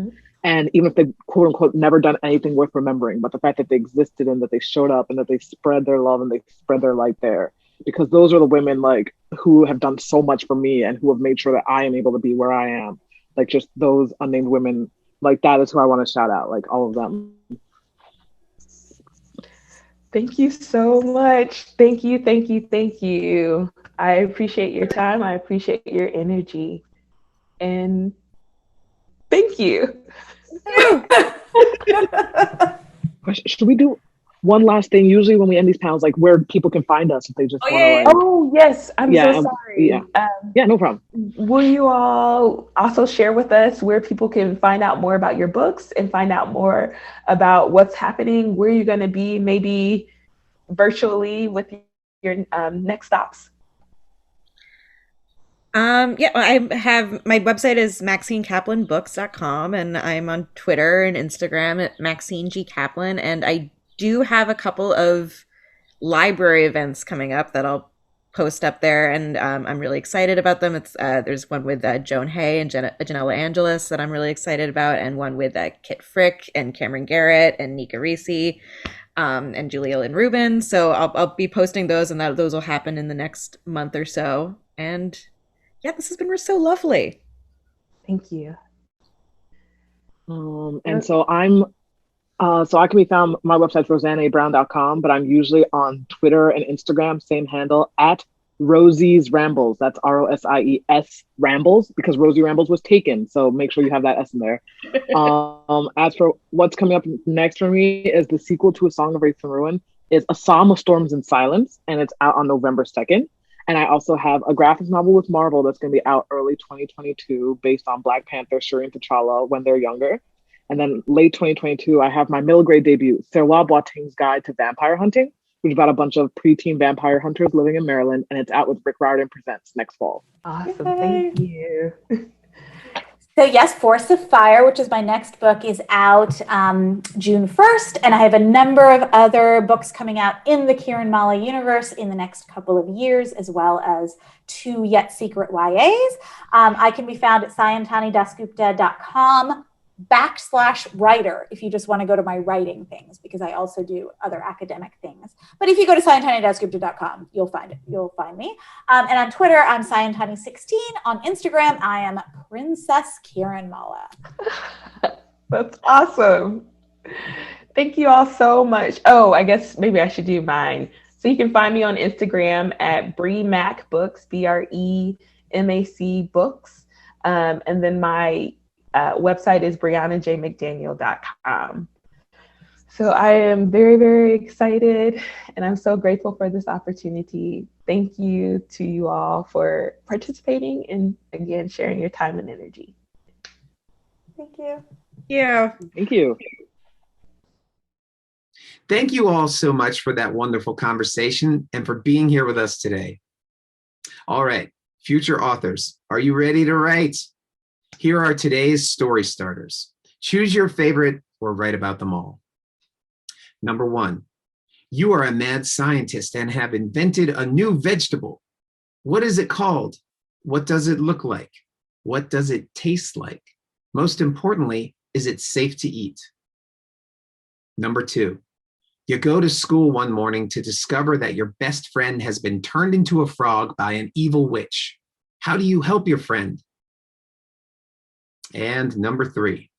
And even if they quote unquote never done anything worth remembering, but the fact that they existed and that they showed up and that they spread their love and they spread their light there, because those are the women like who have done so much for me and who have made sure that I am able to be where I am. Like just those unnamed women, like that is who I want to shout out, like all of them. Thank you so much. Thank you, thank you, thank you. I appreciate your time. I appreciate your energy. And thank you. Should we do one last thing? Usually when we end these panels, like where people can find us if they just want to. Like, oh yes, I'm so sorry. Yeah, no problem. Will you all also share with us where people can find out more about your books and find out more about what's happening, where you're going to be, maybe virtually with your next stops? Yeah, I have, my website is MaxineKaplanBooks.com, and I'm on Twitter and Instagram at Maxine G. Kaplan, and I do have a couple of library events coming up that I'll post up there, and I'm really excited about them. It's there's one with Joan Hay and Janella Angelis that I'm really excited about, and one with Kit Frick and Cameron Garrett and Nika Risi and Julia Lynn Rubin. So I'll be posting those, and those will happen in the next month or so. And yeah, this has been so lovely. Thank you. And so so I can be found, my website's roseanneabrown.com, but I'm usually on Twitter and Instagram, same handle, at Rosie's Rambles. That's ROSIES Rambles, because Rosie Rambles was taken. So make sure you have that S in there. As for what's coming up next for me is the sequel to A Song of Wraiths and Ruin, is A Psalm of Storms and Silence, and it's out on November 2nd. And I also have a graphic novel with Marvel that's going to be out early 2022 based on Black Panther, Shuri, and T'Challa when they're younger. And then late 2022, I have my middle grade debut, Serwa Boating's Guide to Vampire Hunting, which is about a bunch of preteen vampire hunters living in Maryland. And it's out with Rick Riordan Presents next fall. Awesome. Thank you. So yes, Force of Fire, which is my next book, is out June 1st. And I have a number of other books coming out in the Kiranmala universe in the next couple of years, as well as 2 yet secret YAs. I can be found at sayantani.dasgupta.com/writer if you just want to go to my writing things, because I also do other academic things. But if you go to sayantani.dasgupta.com, you'll find it. You'll find me. And on Twitter, I'm Sayantani16. On Instagram, I am Princess Kiranmala. That's awesome. Thank you all so much. Oh, I guess maybe I should do mine. So you can find me on Instagram at BreMac Books, BREMAC Books. And then my website is briannamcdaniel.com. So I am very, very excited, and I'm so grateful for this opportunity. Thank you to you all for participating and, again, sharing your time and energy. Thank you. Yeah. Thank you. Thank you all so much for that wonderful conversation and for being here with us today. All right, future authors, are you ready to write? Here are today's story starters. Choose your favorite or write about them all. Number 1, You are a mad scientist and have invented a new vegetable. What is it called? What does it look like? What does it taste like? Most importantly, is it safe to eat? Number 2, you go to school one morning to discover that your best friend has been turned into a frog by an evil witch. How do you help your friend? And number 3,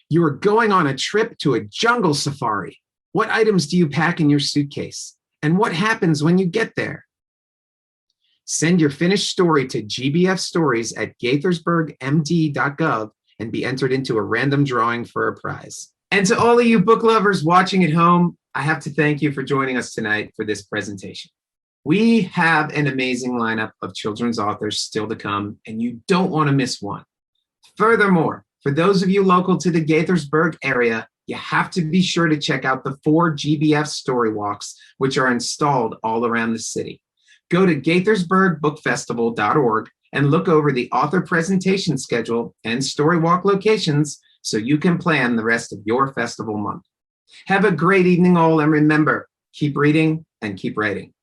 you are going on a trip to a jungle safari. What items do you pack in your suitcase? And what happens when you get there? Send your finished story to gbfstories@gaithersburgmd.gov and be entered into a random drawing for a prize. And to all of you book lovers watching at home, I have to thank you for joining us tonight for this presentation. We have an amazing lineup of children's authors still to come, and you don't want to miss one. Furthermore, for those of you local to the Gaithersburg area, you have to be sure to check out the 4 GBF story walks, which are installed all around the city. Go to Gaithersburgbookfestival.org and look over the author presentation schedule and story walk locations so you can plan the rest of your festival month. Have a great evening all, and remember, keep reading and keep writing.